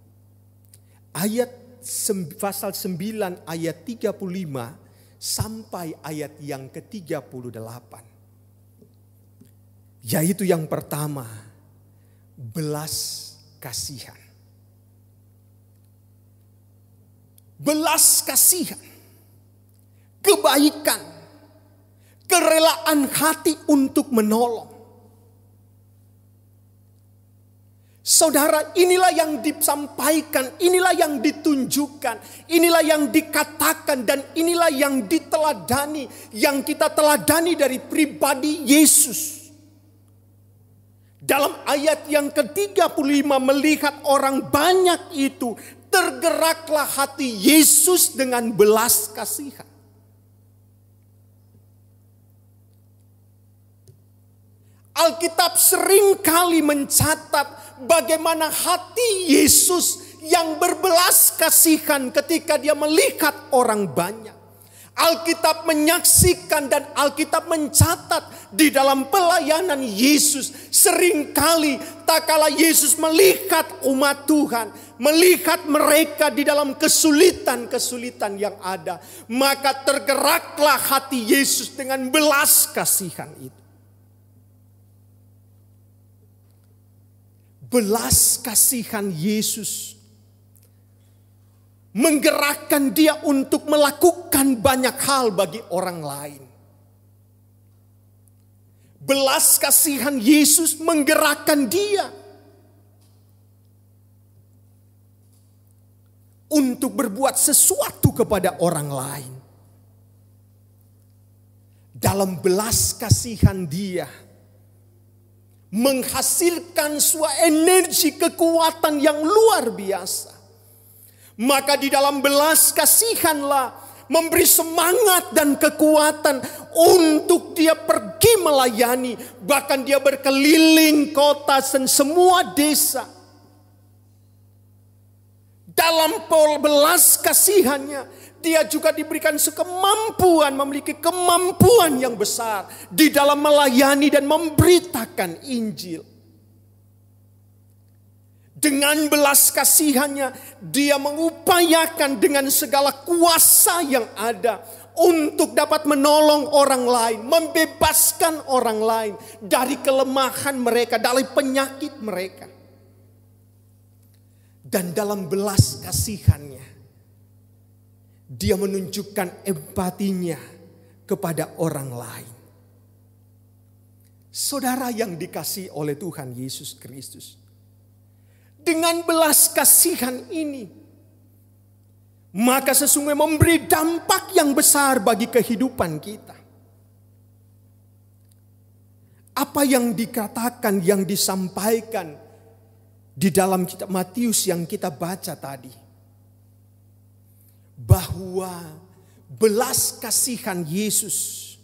Speaker 3: Pasal 9 ayat 35 sampai ayat yang ke-38. Yaitu yang pertama, belas kasihan. Belas kasihan, kebaikan, kerelaan hati untuk menolong. Saudara, inilah yang disampaikan, inilah yang ditunjukkan, inilah yang dikatakan, dan inilah yang diteladani, yang kita teladani dari pribadi Yesus. Dalam ayat yang ke-35 melihat orang banyak itu, tergeraklah hati Yesus dengan belas kasihan. Alkitab seringkali mencatat bagaimana hati Yesus yang berbelas kasihan ketika dia melihat orang banyak. Alkitab menyaksikan dan Alkitab mencatat di dalam pelayanan Yesus. Seringkali tak kala Yesus melihat umat Tuhan, melihat mereka di dalam kesulitan-kesulitan yang ada, maka tergeraklah hati Yesus dengan belas kasihan itu. Belas kasihan Yesus menggerakkan dia untuk melakukan banyak hal bagi orang lain. Belas kasihan Yesus menggerakkan dia untuk berbuat sesuatu kepada orang lain. Dalam belas kasihan dia menghasilkan suatu energi kekuatan yang luar biasa. Maka di dalam belas kasihanlah memberi semangat dan kekuatan untuk dia pergi melayani. Bahkan dia berkeliling kota dan semua desa. Dalam belas kasihannya, dia juga diberikan kemampuan, memiliki kemampuan yang besar di dalam melayani dan memberitakan Injil. Dengan belas kasihannya, dia mengupayakan dengan segala kuasa yang ada untuk dapat menolong orang lain, membebaskan orang lain dari kelemahan mereka, dari penyakit mereka. Dan dalam belas kasihannya, dia menunjukkan empatinya kepada orang lain. Saudara yang dikasihi oleh Tuhan Yesus Kristus, dengan belas kasihan ini, maka sesungguhnya memberi dampak yang besar bagi kehidupan kita. Apa yang dikatakan, yang disampaikan di dalam kitab Matius yang kita baca tadi, bahwa belas kasihan Yesus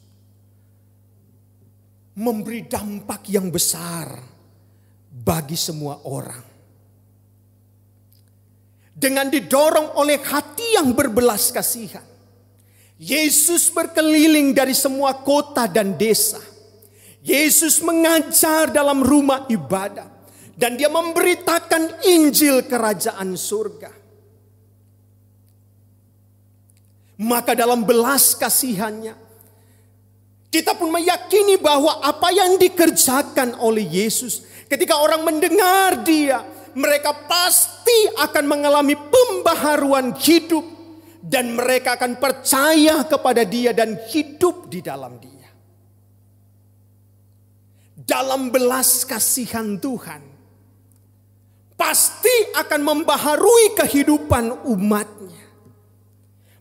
Speaker 3: memberi dampak yang besar bagi semua orang. Dengan didorong oleh hati yang berbelas kasihan, Yesus berkeliling dari semua kota dan desa. Yesus mengajar dalam rumah ibadah. Dan dia memberitakan Injil kerajaan surga. Maka dalam belas kasihannya, kita pun meyakini bahwa apa yang dikerjakan oleh Yesus, ketika orang mendengar dia, mereka pasti akan mengalami pembaharuan hidup dan mereka akan percaya kepada Dia dan hidup di dalam Dia. Dalam belas kasihan Tuhan pasti akan membaharui kehidupan umatnya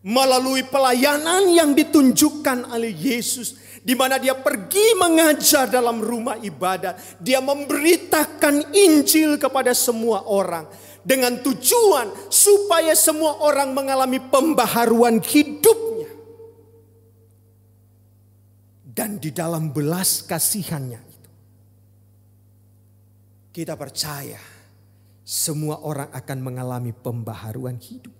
Speaker 3: melalui pelayanan yang ditunjukkan oleh Yesus, di mana Dia pergi mengajar dalam rumah ibadat. Dia memberitakan Injil kepada semua orang dengan tujuan supaya semua orang mengalami pembaharuan hidupnya. Dan di dalam belas kasihannya itu, kita percaya semua orang akan mengalami pembaharuan hidup.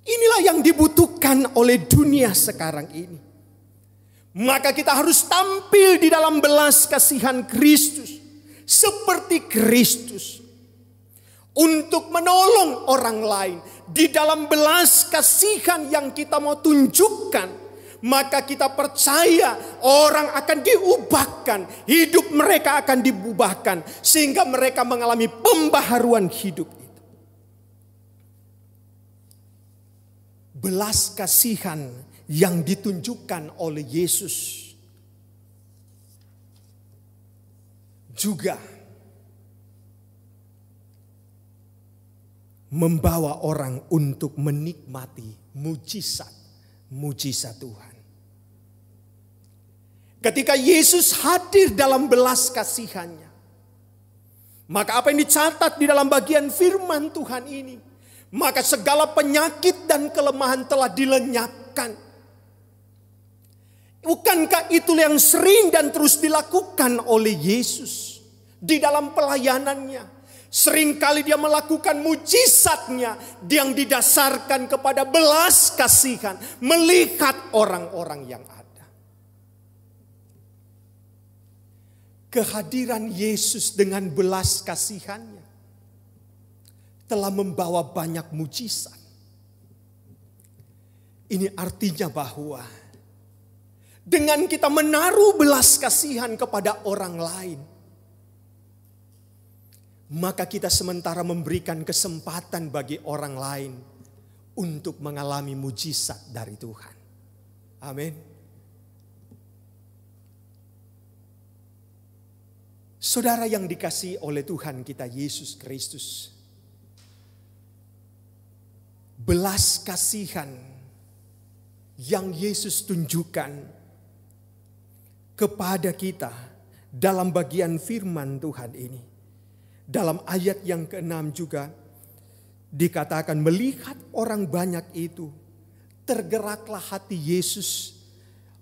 Speaker 3: Inilah yang dibutuhkan oleh dunia sekarang ini. Maka kita harus tampil di dalam belas kasihan Kristus seperti Kristus untuk menolong orang lain. Di dalam belas kasihan yang kita mau tunjukkan, maka kita percaya orang akan diubahkan, hidup mereka akan diubahkan sehingga mereka mengalami pembaharuan hidup. Belas kasihan yang ditunjukkan oleh Yesus juga membawa orang untuk menikmati mujizat Tuhan. Ketika Yesus hadir dalam belas kasihannya, maka apa yang dicatat di dalam bagian firman Tuhan ini, maka segala penyakit dan kelemahan telah dilenyapkan. Bukankah itu yang sering dan terus dilakukan oleh Yesus di dalam pelayanannya? Seringkali Dia melakukan mujizatnya yang didasarkan kepada belas kasihan, melihat orang-orang yang ada. Kehadiran Yesus dengan belas kasihannya telah membawa banyak mujizat. Ini artinya bahwa dengan kita menaruh belas kasihan kepada orang lain, maka kita sementara memberikan kesempatan bagi orang lain untuk mengalami mujizat dari Tuhan. Amin. Saudara yang dikasihi oleh Tuhan kita Yesus Kristus, belas kasihan yang Yesus tunjukkan kepada kita dalam bagian firman Tuhan ini. Dalam ayat yang ke-6 juga dikatakan, melihat orang banyak itu, tergeraklah hati Yesus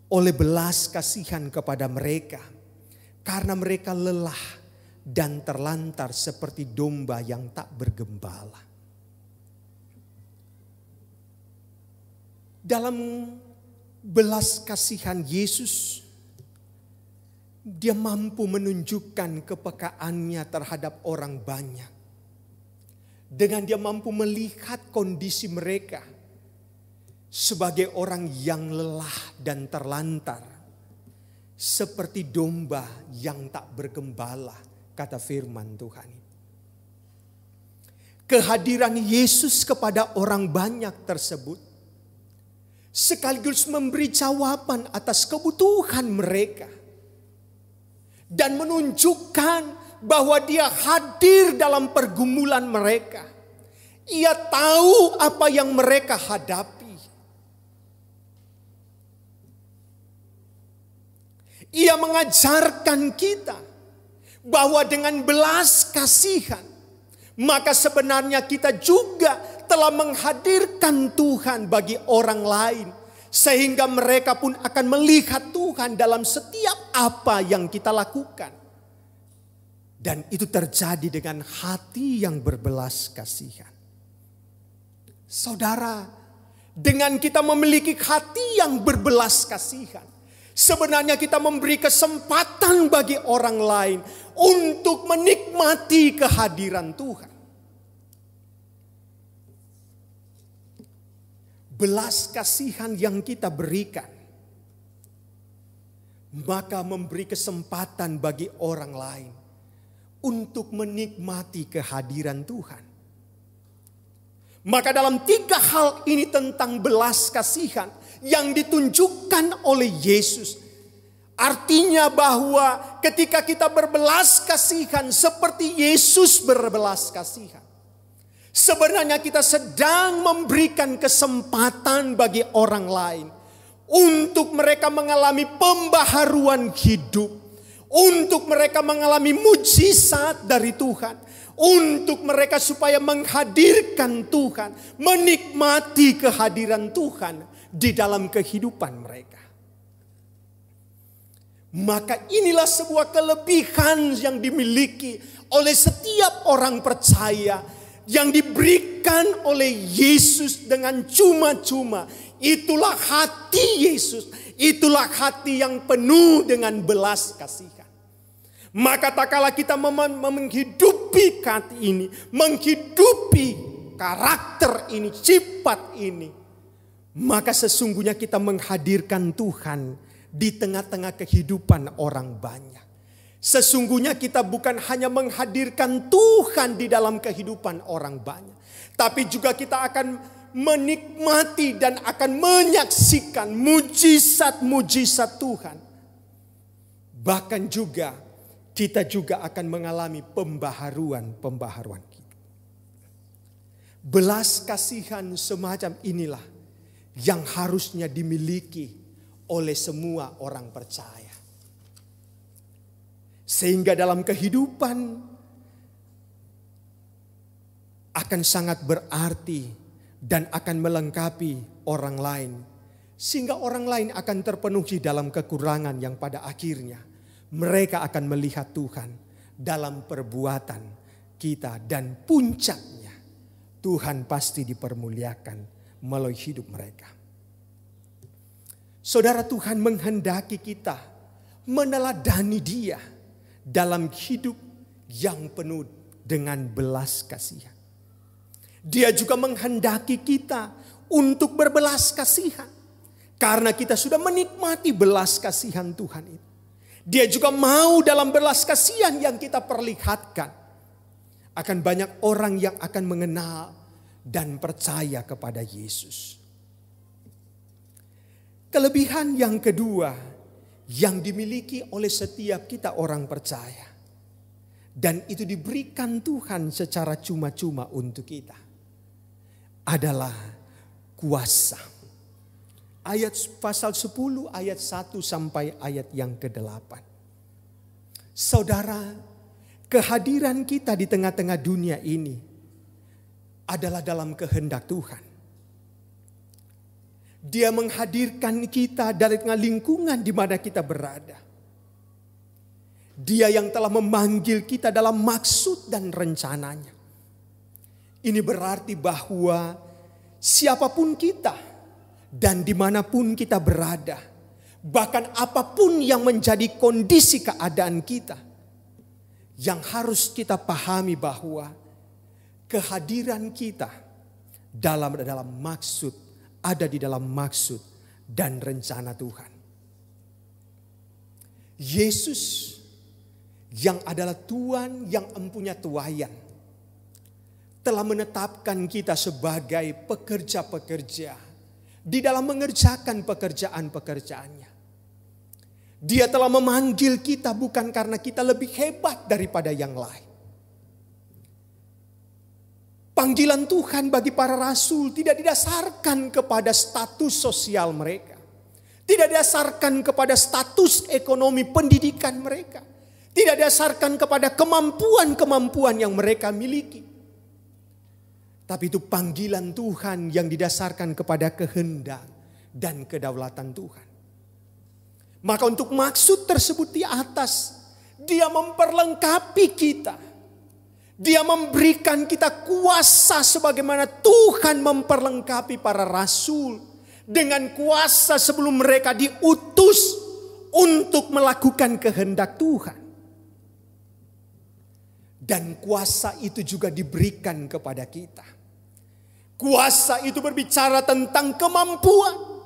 Speaker 3: oleh belas kasihan kepada mereka. Karena mereka lelah dan terlantar seperti domba yang tak bergembala. Dalam belas kasihan Yesus, Dia mampu menunjukkan kepekaannya terhadap orang banyak. Dengan Dia mampu melihat kondisi mereka sebagai orang yang lelah dan terlantar, seperti domba yang tak bergembala, kata firman Tuhan. Kehadiran Yesus kepada orang banyak tersebut sekaligus memberi jawaban atas kebutuhan mereka. Dan menunjukkan bahwa Dia hadir dalam pergumulan mereka. Ia tahu apa yang mereka hadapi. Ia mengajarkan kita bahwa dengan belas kasihan, maka sebenarnya kita juga telah menghadirkan Tuhan bagi orang lain. Sehingga mereka pun akan melihat Tuhan dalam setiap apa yang kita lakukan. Dan itu terjadi dengan hati yang berbelas kasihan. Saudara, dengan kita memiliki hati yang berbelas kasihan, sebenarnya kita memberi kesempatan bagi orang lain untuk menikmati kehadiran Tuhan. Belas kasihan yang kita berikan, maka memberi kesempatan bagi orang lain untuk menikmati kehadiran Tuhan. Maka dalam 3 hal ini tentang belas kasihan yang ditunjukkan oleh Yesus. Artinya bahwa ketika kita berbelas kasihan seperti Yesus berbelas kasihan, sebenarnya kita sedang memberikan kesempatan bagi orang lain untuk mereka mengalami pembaharuan hidup, untuk mereka mengalami mujizat dari Tuhan, untuk mereka supaya menghadirkan Tuhan, menikmati kehadiran Tuhan di dalam kehidupan mereka. Maka inilah sebuah kelebihan yang dimiliki oleh setiap orang percaya yang diberikan oleh Yesus dengan cuma-cuma. Itulah hati Yesus, itulah hati yang penuh dengan belas kasihan. Maka tak kala kita menghidupi hati ini, menghidupi karakter ini, sifat ini, maka sesungguhnya kita menghadirkan Tuhan di tengah-tengah kehidupan orang banyak. Sesungguhnya kita bukan hanya menghadirkan Tuhan di dalam kehidupan orang banyak, tapi juga kita akan menikmati dan akan menyaksikan mujizat-mujizat Tuhan. Bahkan juga kita juga akan mengalami pembaharuan kita. Belas kasihan semacam inilah yang harusnya dimiliki oleh semua orang percaya. Sehingga dalam kehidupan akan sangat berarti dan akan melengkapi orang lain. Sehingga orang lain akan terpenuhi dalam kekurangan yang pada akhirnya mereka akan melihat Tuhan dalam perbuatan kita. Dan puncaknya Tuhan pasti dipermuliakan melalui hidup mereka. Saudara, Tuhan menghendaki kita meneladani Dia dalam hidup yang penuh dengan belas kasihan. Dia juga menghendaki kita untuk berbelas kasihan karena kita sudah menikmati belas kasihan Tuhan itu. Dia juga mau dalam belas kasihan yang kita perlihatkan akan banyak orang yang akan mengenal dan percaya kepada Yesus. Kelebihan yang kedua yang dimiliki oleh setiap kita orang percaya, dan itu diberikan Tuhan secara cuma-cuma untuk kita, adalah kuasa. Ayat pasal 10 ayat 1 sampai ayat yang ke-8. Saudara, kehadiran kita di tengah-tengah dunia ini adalah dalam kehendak Tuhan. Dia menghadirkan kita dari tengah lingkungan di mana kita berada. Dia yang telah memanggil kita dalam maksud dan rencananya. Ini berarti bahwa siapapun kita dan dimanapun kita berada, bahkan apapun yang menjadi kondisi keadaan kita, yang harus kita pahami bahwa kehadiran kita dalam maksud, ada di dalam maksud dan rencana Tuhan. Yesus yang adalah Tuhan yang empunya tuayan telah menetapkan kita sebagai pekerja-pekerja di dalam mengerjakan pekerjaan-pekerjaannya. Dia telah memanggil kita bukan karena kita lebih hebat daripada yang lain. Panggilan Tuhan bagi para rasul tidak didasarkan kepada status sosial mereka. Tidak didasarkan kepada status ekonomi pendidikan mereka. Tidak didasarkan kepada kemampuan-kemampuan yang mereka miliki. Tapi itu panggilan Tuhan yang didasarkan kepada kehendak dan kedaulatan Tuhan. Maka untuk maksud tersebut di atas, Dia memperlengkapi kita. Dia memberikan kita kuasa sebagaimana Tuhan memperlengkapi para rasul dengan kuasa sebelum mereka diutus untuk melakukan kehendak Tuhan. Dan kuasa itu juga diberikan kepada kita. Kuasa itu berbicara tentang kemampuan.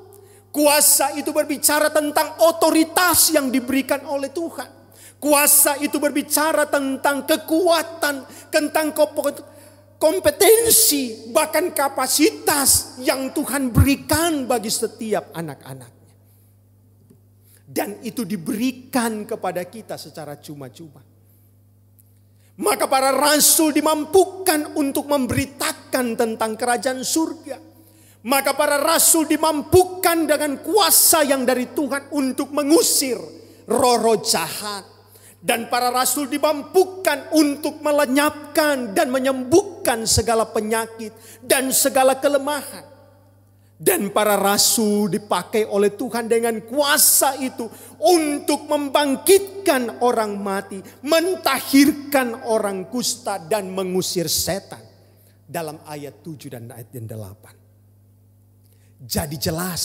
Speaker 3: Kuasa itu berbicara tentang otoritas yang diberikan oleh Tuhan. Kuasa itu berbicara tentang kekuatan, tentang kompetensi, bahkan kapasitas yang Tuhan berikan bagi setiap anak-anaknya. Dan itu diberikan kepada kita secara cuma-cuma. Maka para rasul dimampukan untuk memberitakan tentang kerajaan surga. Maka para rasul dimampukan dengan kuasa yang dari Tuhan untuk mengusir roh-roh jahat. Dan para rasul dimampukan untuk melenyapkan dan menyembuhkan segala penyakit dan segala kelemahan. Dan para rasul dipakai oleh Tuhan dengan kuasa itu untuk membangkitkan orang mati, mentahirkan orang kusta dan mengusir setan. Dalam ayat 7 dan ayat 8. Jadi jelas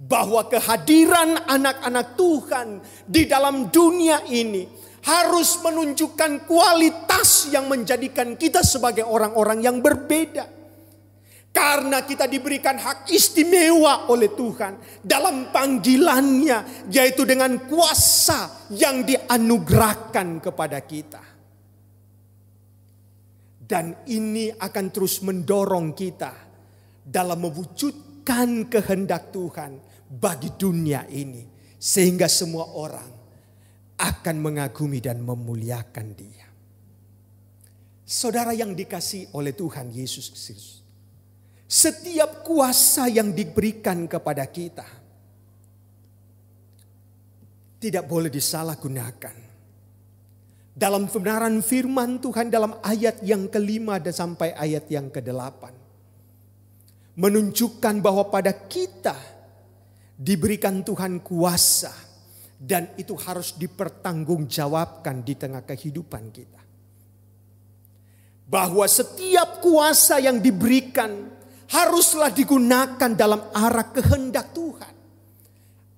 Speaker 3: bahwa kehadiran anak-anak Tuhan di dalam dunia ini harus menunjukkan kualitas yang menjadikan kita sebagai orang-orang yang berbeda. Karena kita diberikan hak istimewa oleh Tuhan dalam panggilannya, yaitu dengan kuasa yang dianugerahkan kepada kita. Dan ini akan terus mendorong kita dalam mewujudkan kehendak Tuhan bagi dunia ini, sehingga semua orang akan mengagumi dan memuliakan Dia. Saudara yang dikasihi oleh Tuhan Yesus Kristus, setiap kuasa yang diberikan kepada kita tidak boleh disalahgunakan. Dalam kebenaran firman Tuhan dalam ayat yang ke-5 dan sampai ayat yang ke-8 menunjukkan bahwa pada kita diberikan Tuhan kuasa, dan itu harus dipertanggungjawabkan di tengah kehidupan kita. Bahwa setiap kuasa yang diberikan haruslah digunakan dalam arah kehendak Tuhan.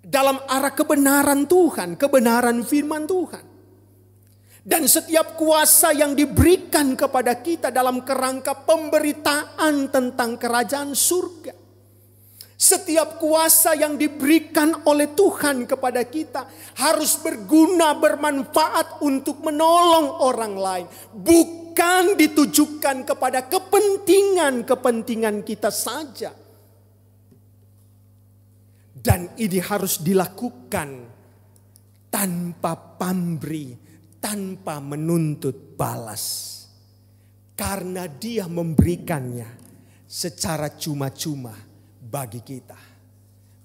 Speaker 3: Dalam arah kebenaran Tuhan, kebenaran firman Tuhan. Dan setiap kuasa yang diberikan kepada kita dalam kerangka pemberitaan tentang kerajaan surga. Setiap kuasa yang diberikan oleh Tuhan kepada kita harus berguna, bermanfaat untuk menolong orang lain. Bukan ditujukan kepada kepentingan-kepentingan kita saja. Dan ini harus dilakukan tanpa pamrih, tanpa menuntut balas. Karena Dia memberikannya secara cuma-cuma bagi kita,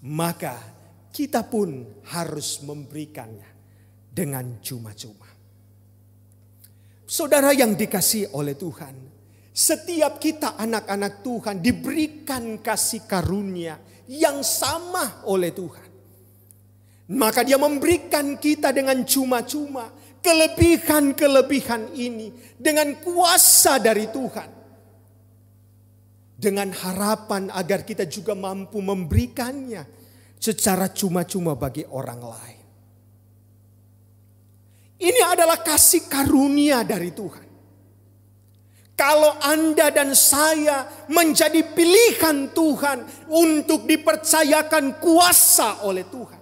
Speaker 3: maka kita pun harus memberikannya dengan cuma-cuma. Saudara yang dikasihi oleh Tuhan, setiap kita anak-anak Tuhan diberikan kasih karunia yang sama oleh Tuhan. Maka Dia memberikan kita dengan cuma-cuma kelebihan-kelebihan ini dengan kuasa dari Tuhan. Dengan harapan agar kita juga mampu memberikannya secara cuma-cuma bagi orang lain. Ini adalah kasih karunia dari Tuhan. Kalau Anda dan saya menjadi pilihan Tuhan untuk dipercayakan kuasa oleh Tuhan.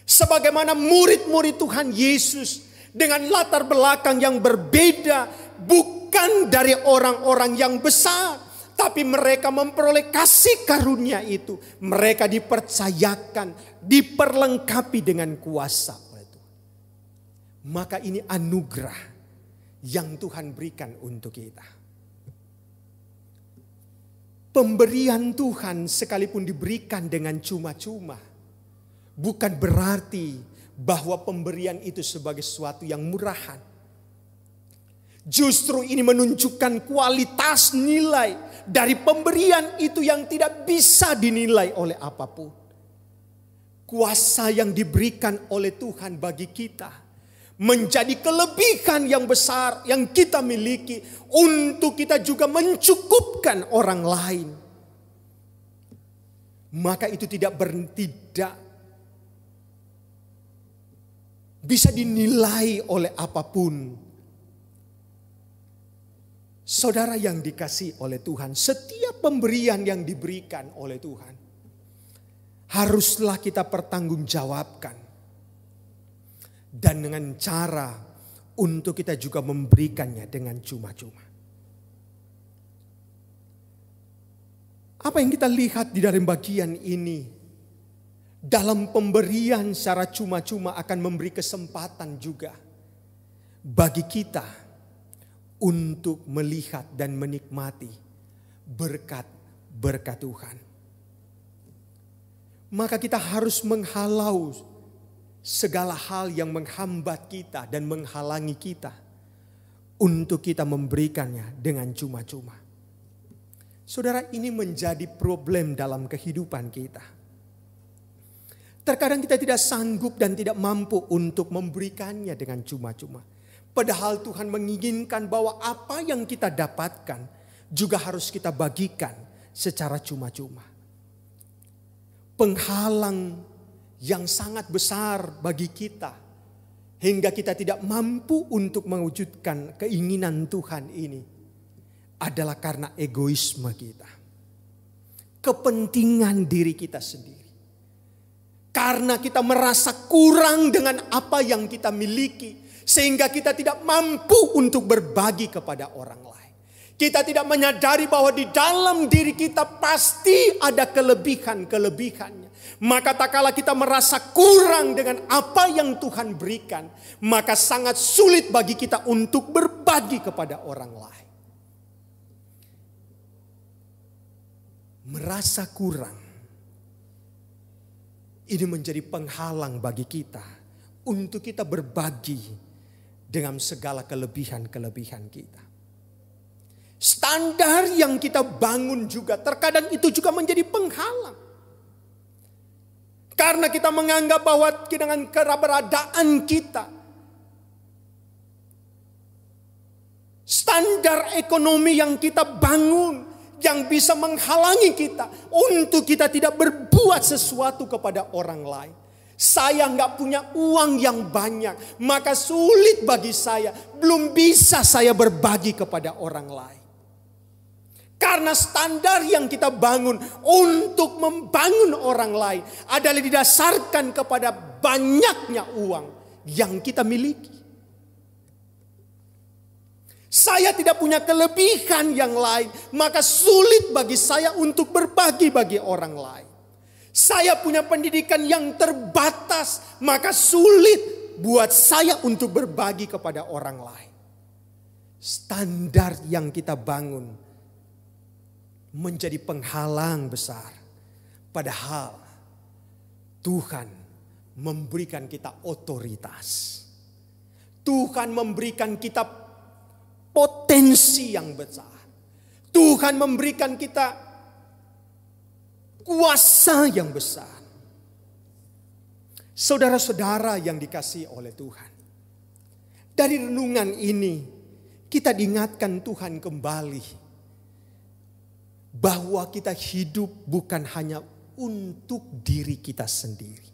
Speaker 3: Sebagaimana murid-murid Tuhan Yesus dengan latar belakang yang berbeda, bukan dari orang-orang yang besar. Tapi mereka memperoleh kasih karunia itu. Mereka dipercayakan, diperlengkapi dengan kuasa oleh Tuhan. Maka ini anugerah yang Tuhan berikan untuk kita. Pemberian Tuhan sekalipun diberikan dengan cuma-cuma, bukan berarti bahwa pemberian itu sebagai sesuatu yang murahan. Justru ini menunjukkan kualitas nilai dari pemberian itu yang tidak bisa dinilai oleh apapun. Kuasa yang diberikan oleh Tuhan bagi kita menjadi kelebihan yang besar yang kita miliki untuk kita juga mencukupkan orang lain. Maka itu tidak bisa dinilai oleh apapun. Saudara yang dikasihi oleh Tuhan, setiap pemberian yang diberikan oleh Tuhan haruslah kita pertanggungjawabkan. Dan dengan cara untuk kita juga memberikannya dengan cuma-cuma. Apa yang kita lihat di dalam bagian ini, dalam pemberian secara cuma-cuma akan memberi kesempatan juga bagi kita untuk melihat dan menikmati berkat-berkat Tuhan. Maka kita harus menghalau segala hal yang menghambat kita dan menghalangi kita untuk kita memberikannya dengan cuma-cuma. Saudara, ini menjadi problem dalam kehidupan kita. Terkadang kita tidak sanggup dan tidak mampu untuk memberikannya dengan cuma-cuma. Padahal Tuhan menginginkan bahwa apa yang kita dapatkan juga harus kita bagikan secara cuma-cuma. Penghalang yang sangat besar bagi kita hingga kita tidak mampu untuk mewujudkan keinginan Tuhan ini adalah karena egoisme kita, kepentingan diri kita sendiri. Karena kita merasa kurang dengan apa yang kita miliki, sehingga kita tidak mampu untuk berbagi kepada orang lain. Kita tidak menyadari bahwa di dalam diri kita pasti ada kelebihan-kelebihannya. Maka tak kala kita merasa kurang dengan apa yang Tuhan berikan, maka sangat sulit bagi kita untuk berbagi kepada orang lain. Merasa kurang, ini menjadi penghalang bagi kita untuk kita berbagi dengan segala kelebihan-kelebihan kita. Standar yang kita bangun juga terkadang itu juga menjadi penghalang. Karena kita menganggap bahwa dengan keberadaan kita, standar ekonomi yang kita bangun, yang bisa menghalangi kita untuk kita tidak berbuat sesuatu kepada orang lain. Saya nggak punya uang yang banyak, maka sulit bagi saya, belum bisa saya berbagi kepada orang lain. Karena standar yang kita bangun untuk membangun orang lain adalah didasarkan kepada banyaknya uang yang kita miliki. Saya tidak punya kelebihan yang lain, maka sulit bagi saya untuk berbagi bagi orang lain. Saya punya pendidikan yang terbatas, maka sulit buat saya untuk berbagi kepada orang lain. Standar yang kita bangun menjadi penghalang besar. Padahal Tuhan memberikan kita otoritas. Tuhan memberikan kita potensi yang besar. Tuhan memberikan kita kuasa yang besar. Saudara-saudara yang dikasihi oleh Tuhan, dari renungan ini kita diingatkan Tuhan kembali bahwa kita hidup bukan hanya untuk diri kita sendiri.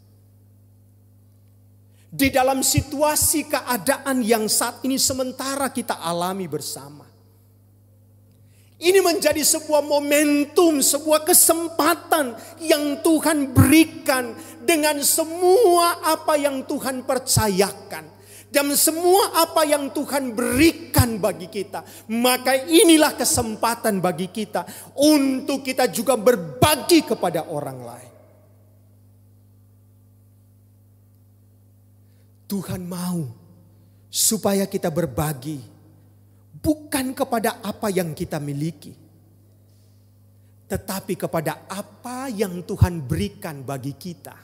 Speaker 3: Di dalam situasi keadaan yang saat ini sementara kita alami bersama. Ini menjadi sebuah momentum, sebuah kesempatan yang Tuhan berikan dengan semua apa yang Tuhan percayakan. Dan semua apa yang Tuhan berikan bagi kita. Maka inilah kesempatan bagi kita untuk kita juga berbagi kepada orang lain. Tuhan mau supaya kita berbagi bukan kepada apa yang kita miliki, tetapi kepada apa yang Tuhan berikan bagi kita,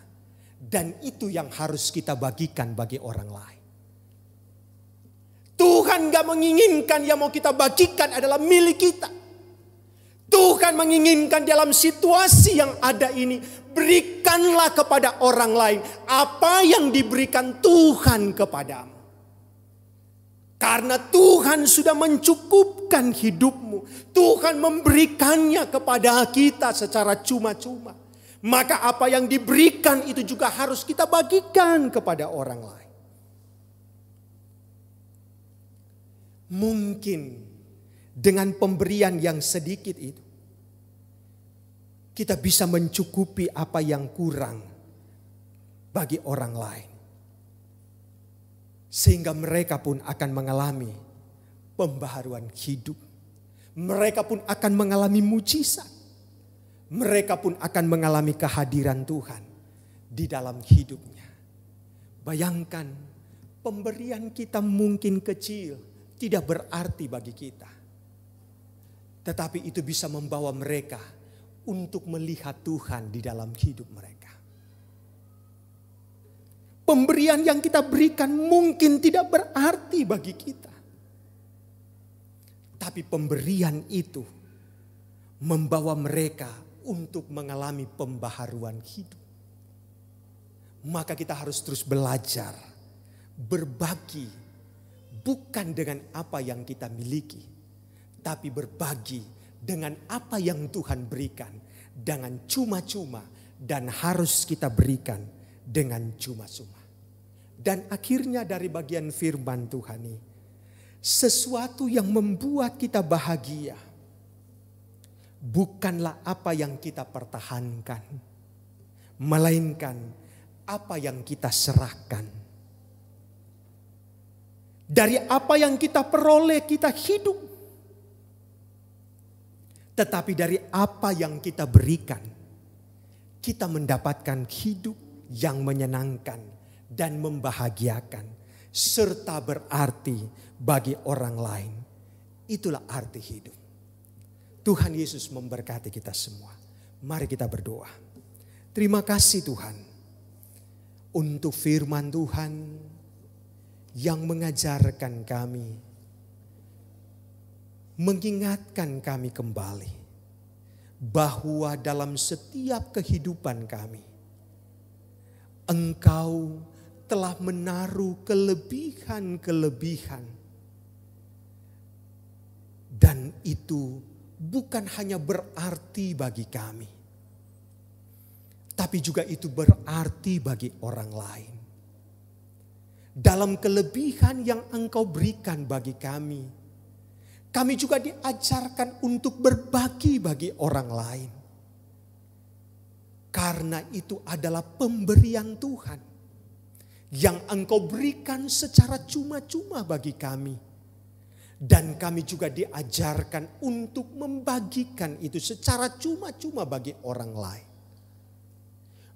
Speaker 3: dan itu yang harus kita bagikan bagi orang lain. Tuhan gak menginginkan yang mau kita bagikan adalah milik kita. Tuhan menginginkan dalam situasi yang ada ini, berikanlah kepada orang lain apa yang diberikan Tuhan kepadamu. Karena Tuhan sudah mencukupkan hidupmu. Tuhan memberikannya kepada kita secara cuma-cuma. Maka apa yang diberikan itu juga harus kita bagikan kepada orang lain. Mungkin dengan pemberian yang sedikit itu, kita bisa mencukupi apa yang kurang bagi orang lain. Sehingga mereka pun akan mengalami pembaharuan hidup. Mereka pun akan mengalami mujizat. mereka pun akan mengalami kehadiran Tuhan di dalam hidupnya. Bayangkan, pemberian kita mungkin kecil, tidak berarti bagi kita. Tetapi itu bisa membawa mereka untuk melihat Tuhan di dalam hidup mereka. Pemberian yang kita berikan mungkin tidak berarti bagi kita. Tapi pemberian itu membawa mereka untuk mengalami pembaharuan hidup. Maka kita harus terus belajar, berbagi, bukan dengan apa yang kita miliki, tapi berbagi dengan apa yang Tuhan berikan dengan cuma-cuma dan harus kita berikan dengan cuma-cuma. Dan akhirnya dari bagian firman Tuhan ini, sesuatu yang membuat kita bahagia bukanlah apa yang kita pertahankan, melainkan apa yang kita serahkan. Dari apa yang kita peroleh kita hidup. Tetapi dari apa yang kita berikan, kita mendapatkan hidup yang menyenangkan dan membahagiakan. Serta berarti bagi orang lain. Itulah arti hidup. Tuhan Yesus memberkati kita semua. Mari kita berdoa. Terima kasih Tuhan untuk firman Tuhan yang mengajarkan kami, mengingatkan kami kembali bahwa dalam setiap kehidupan kami, Engkau telah menaruh kelebihan-kelebihan. Dan itu bukan hanya berarti bagi kami, tapi juga itu berarti bagi orang lain. Dalam kelebihan yang Engkau berikan bagi kami, kami juga diajarkan untuk berbagi bagi orang lain. Karena itu adalah pemberian Tuhan yang Engkau berikan secara cuma-cuma bagi kami. Dan kami juga diajarkan untuk membagikan itu secara cuma-cuma bagi orang lain.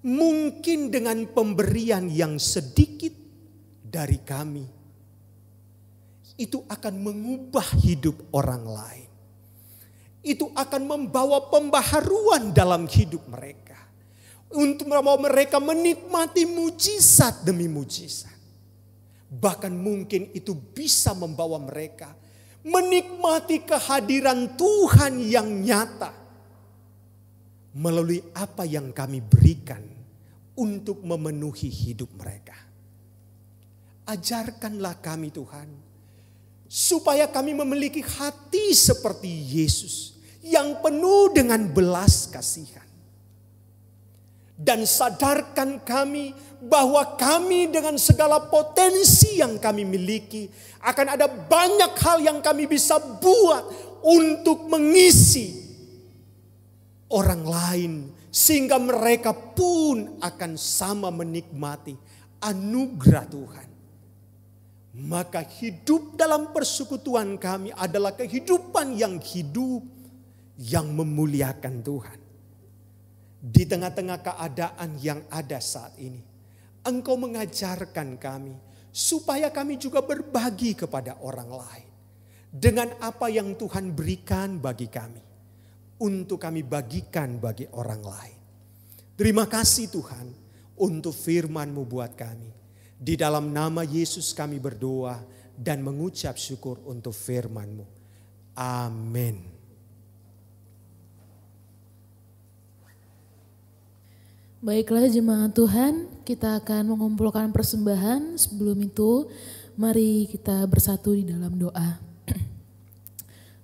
Speaker 3: Mungkin dengan pemberian yang sedikit dari kami, itu akan mengubah hidup orang lain. Itu akan membawa pembaharuan dalam hidup mereka. Untuk membawa mereka menikmati mujizat demi mujizat. Bahkan mungkin itu bisa membawa mereka menikmati kehadiran Tuhan yang nyata melalui apa yang kami berikan untuk memenuhi hidup mereka. Ajarkanlah kami Tuhan, supaya kami memiliki hati seperti Yesus yang penuh dengan belas kasihan. Dan sadarkan kami bahwa kami dengan segala potensi yang kami miliki, akan ada banyak hal yang kami bisa buat untuk mengisi orang lain. Sehingga mereka pun akan sama menikmati anugerah Tuhan. Maka hidup dalam persekutuan kami adalah kehidupan yang hidup, yang memuliakan Tuhan. Di tengah-tengah keadaan yang ada saat ini, Engkau mengajarkan kami supaya kami juga berbagi kepada orang lain dengan apa yang Tuhan berikan bagi kami, untuk kami bagikan bagi orang lain. Terima kasih Tuhan untuk firman-Mu buat kami. Di dalam nama Yesus kami berdoa dan mengucap syukur untuk firman-Mu. Amin.
Speaker 1: Baiklah jemaat Tuhan, kita akan mengumpulkan persembahan. Sebelum itu, mari kita bersatu di dalam doa.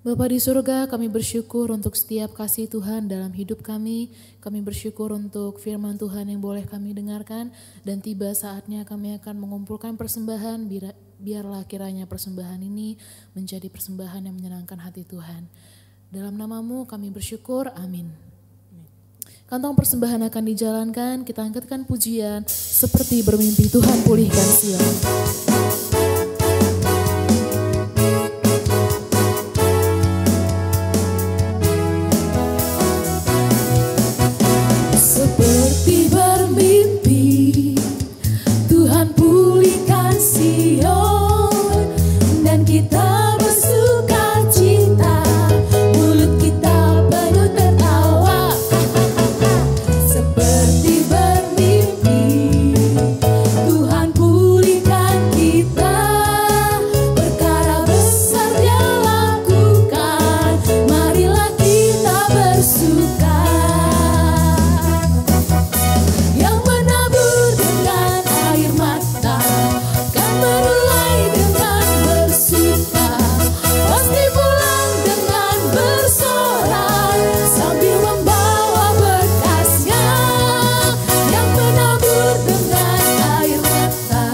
Speaker 1: Bapa di surga, kami bersyukur untuk setiap kasih Tuhan dalam hidup kami. Kami bersyukur untuk firman Tuhan yang boleh kami dengarkan. Dan tiba saatnya kami akan mengumpulkan persembahan. Biarlah kiranya persembahan ini menjadi persembahan yang menyenangkan hati Tuhan. Dalam nama-Mu kami bersyukur, amin. Kantong persembahan akan dijalankan, kita angkatkan pujian seperti bermimpi Tuhan pulihkan Sion. Sion, dan kita bersuka cita, mulut kita penuh tertawa, seperti bermimpi. Tuhan pulihkan kita, perkara besar Dia lakukan, marilah kita bersuka. Yang menabur dengan air mata kan menuai dengan bersuka, pasti pulang dengan bersorak sambil membawa berkasnya. Yang menabur dengan air mata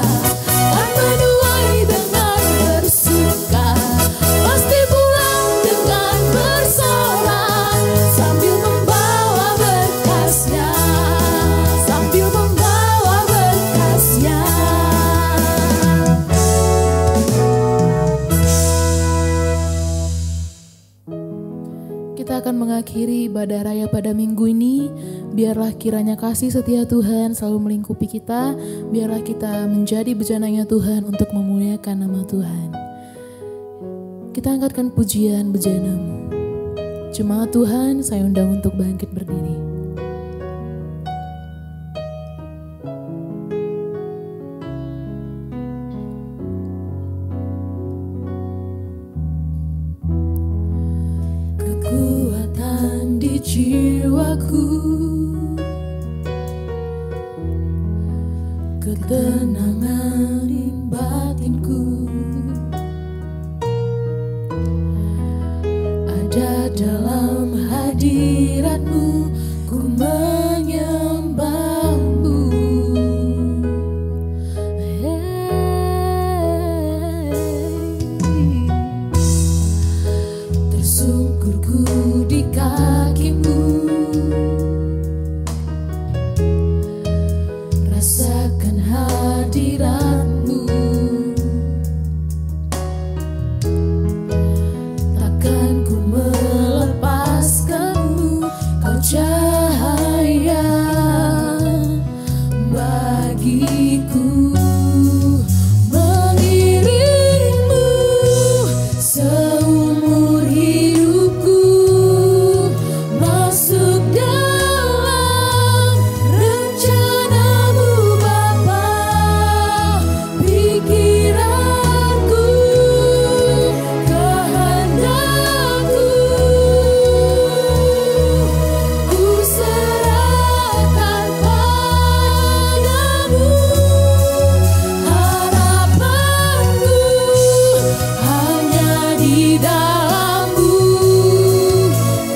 Speaker 1: kan menuai dengan bersuka, pasti pulang dengan bersorak sambil membawa berkasnya, sambil membawa berkasnya. Kita akan mengakhiri ibadah raya pada minggu ini. Biarlah kiranya kasih setia Tuhan selalu melingkupi kita. Biarlah kita menjadi bejananya Tuhan untuk memuliakan nama Tuhan. Kita angkatkan pujian bejana-Mu. Jemaat Tuhan, saya undang untuk bangkit berdiri. Kekuatan di jiwaku, ketenangan di batinku, ada dalam hadirat-Mu, ku menyembah-Mu. Tersungkurku di kaki-Mu, rasakan hadirat-Mu. Takkan ku melepaskan-Mu, Kau cahaya bagiku. Mengiring-Mu seumur hidupku, masuk dalam rencana-Mu Bapa. Pikiranku, kehendakku, ku serahkan padamu. Harapanku hanya di dalam-Mu,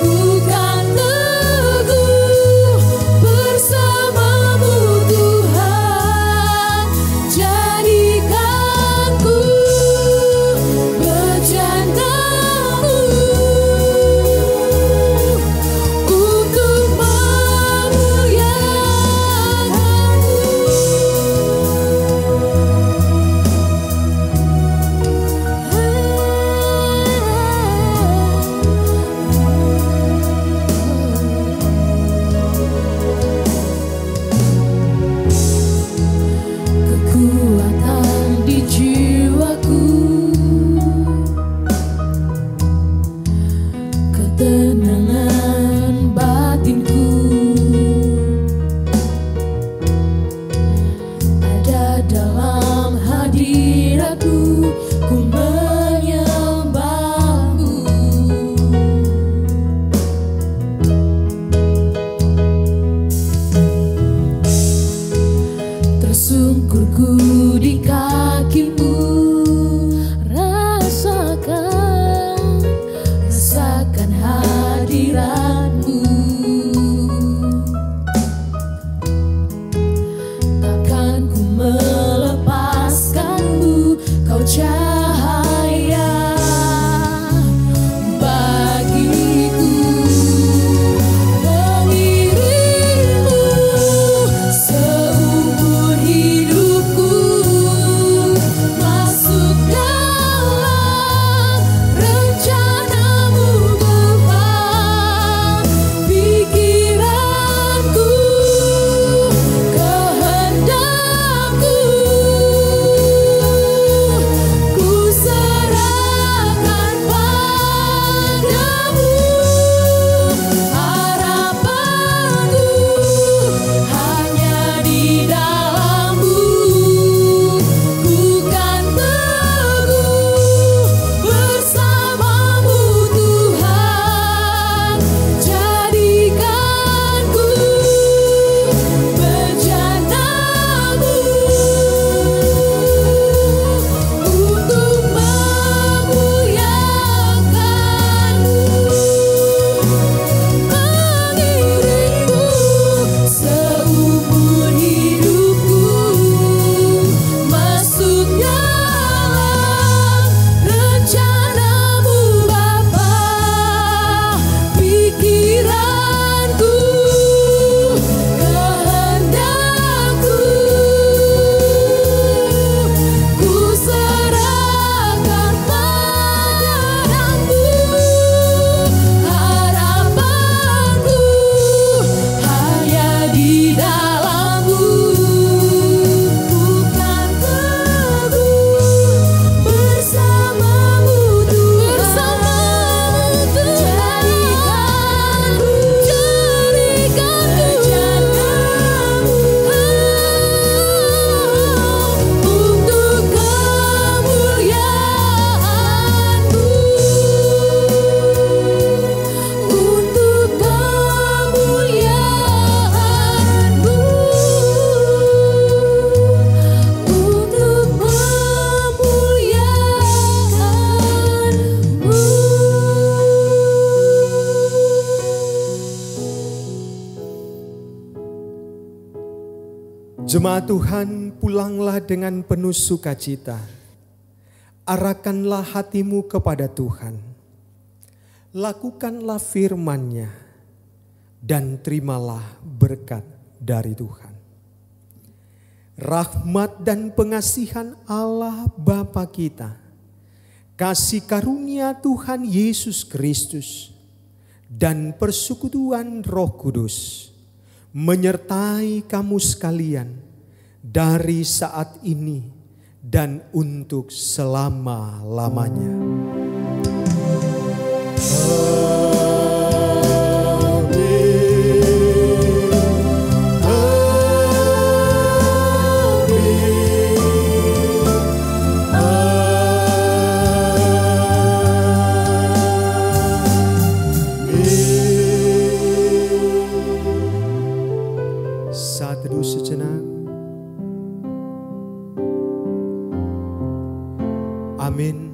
Speaker 1: ku kan teguh bersama-Mu Tuhan. Jadikanku bejana-Mu untuk kekuatan di jiwaku, ketenangan batinku, ada dalam hadirat-Mu, ku menyembah-Mu. Tersungkurku di kaki-Mu, rasakan hadirat-Mu. Takkan ku melepaskan-Mu, Kau cahaya bagiku. Mengiring-Mu seumur hidupku, masuk dalam rencana-Mu Tuhan. Pikiranku, kehendakku,
Speaker 3: Jemaat Tuhan, pulanglah dengan penuh sukacita. Arahkanlah hatimu kepada Tuhan. Lakukanlah firman-Nya dan terimalah berkat dari Tuhan. Rahmat dan pengasihan Allah Bapa kita, kasih karunia Tuhan Yesus Kristus, dan persekutuan Roh Kudus menyertai kamu sekalian dari saat ini dan untuk selama-lamanya. Saat teduh sejenak. Amin.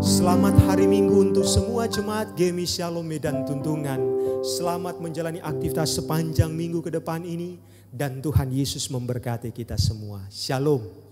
Speaker 3: Selamat hari Minggu untuk semua jemaat GMI Shalom Medan Tuntungan. Selamat menjalani aktivitas sepanjang minggu ke depan ini. Dan Tuhan Yesus memberkati kita semua. Shalom.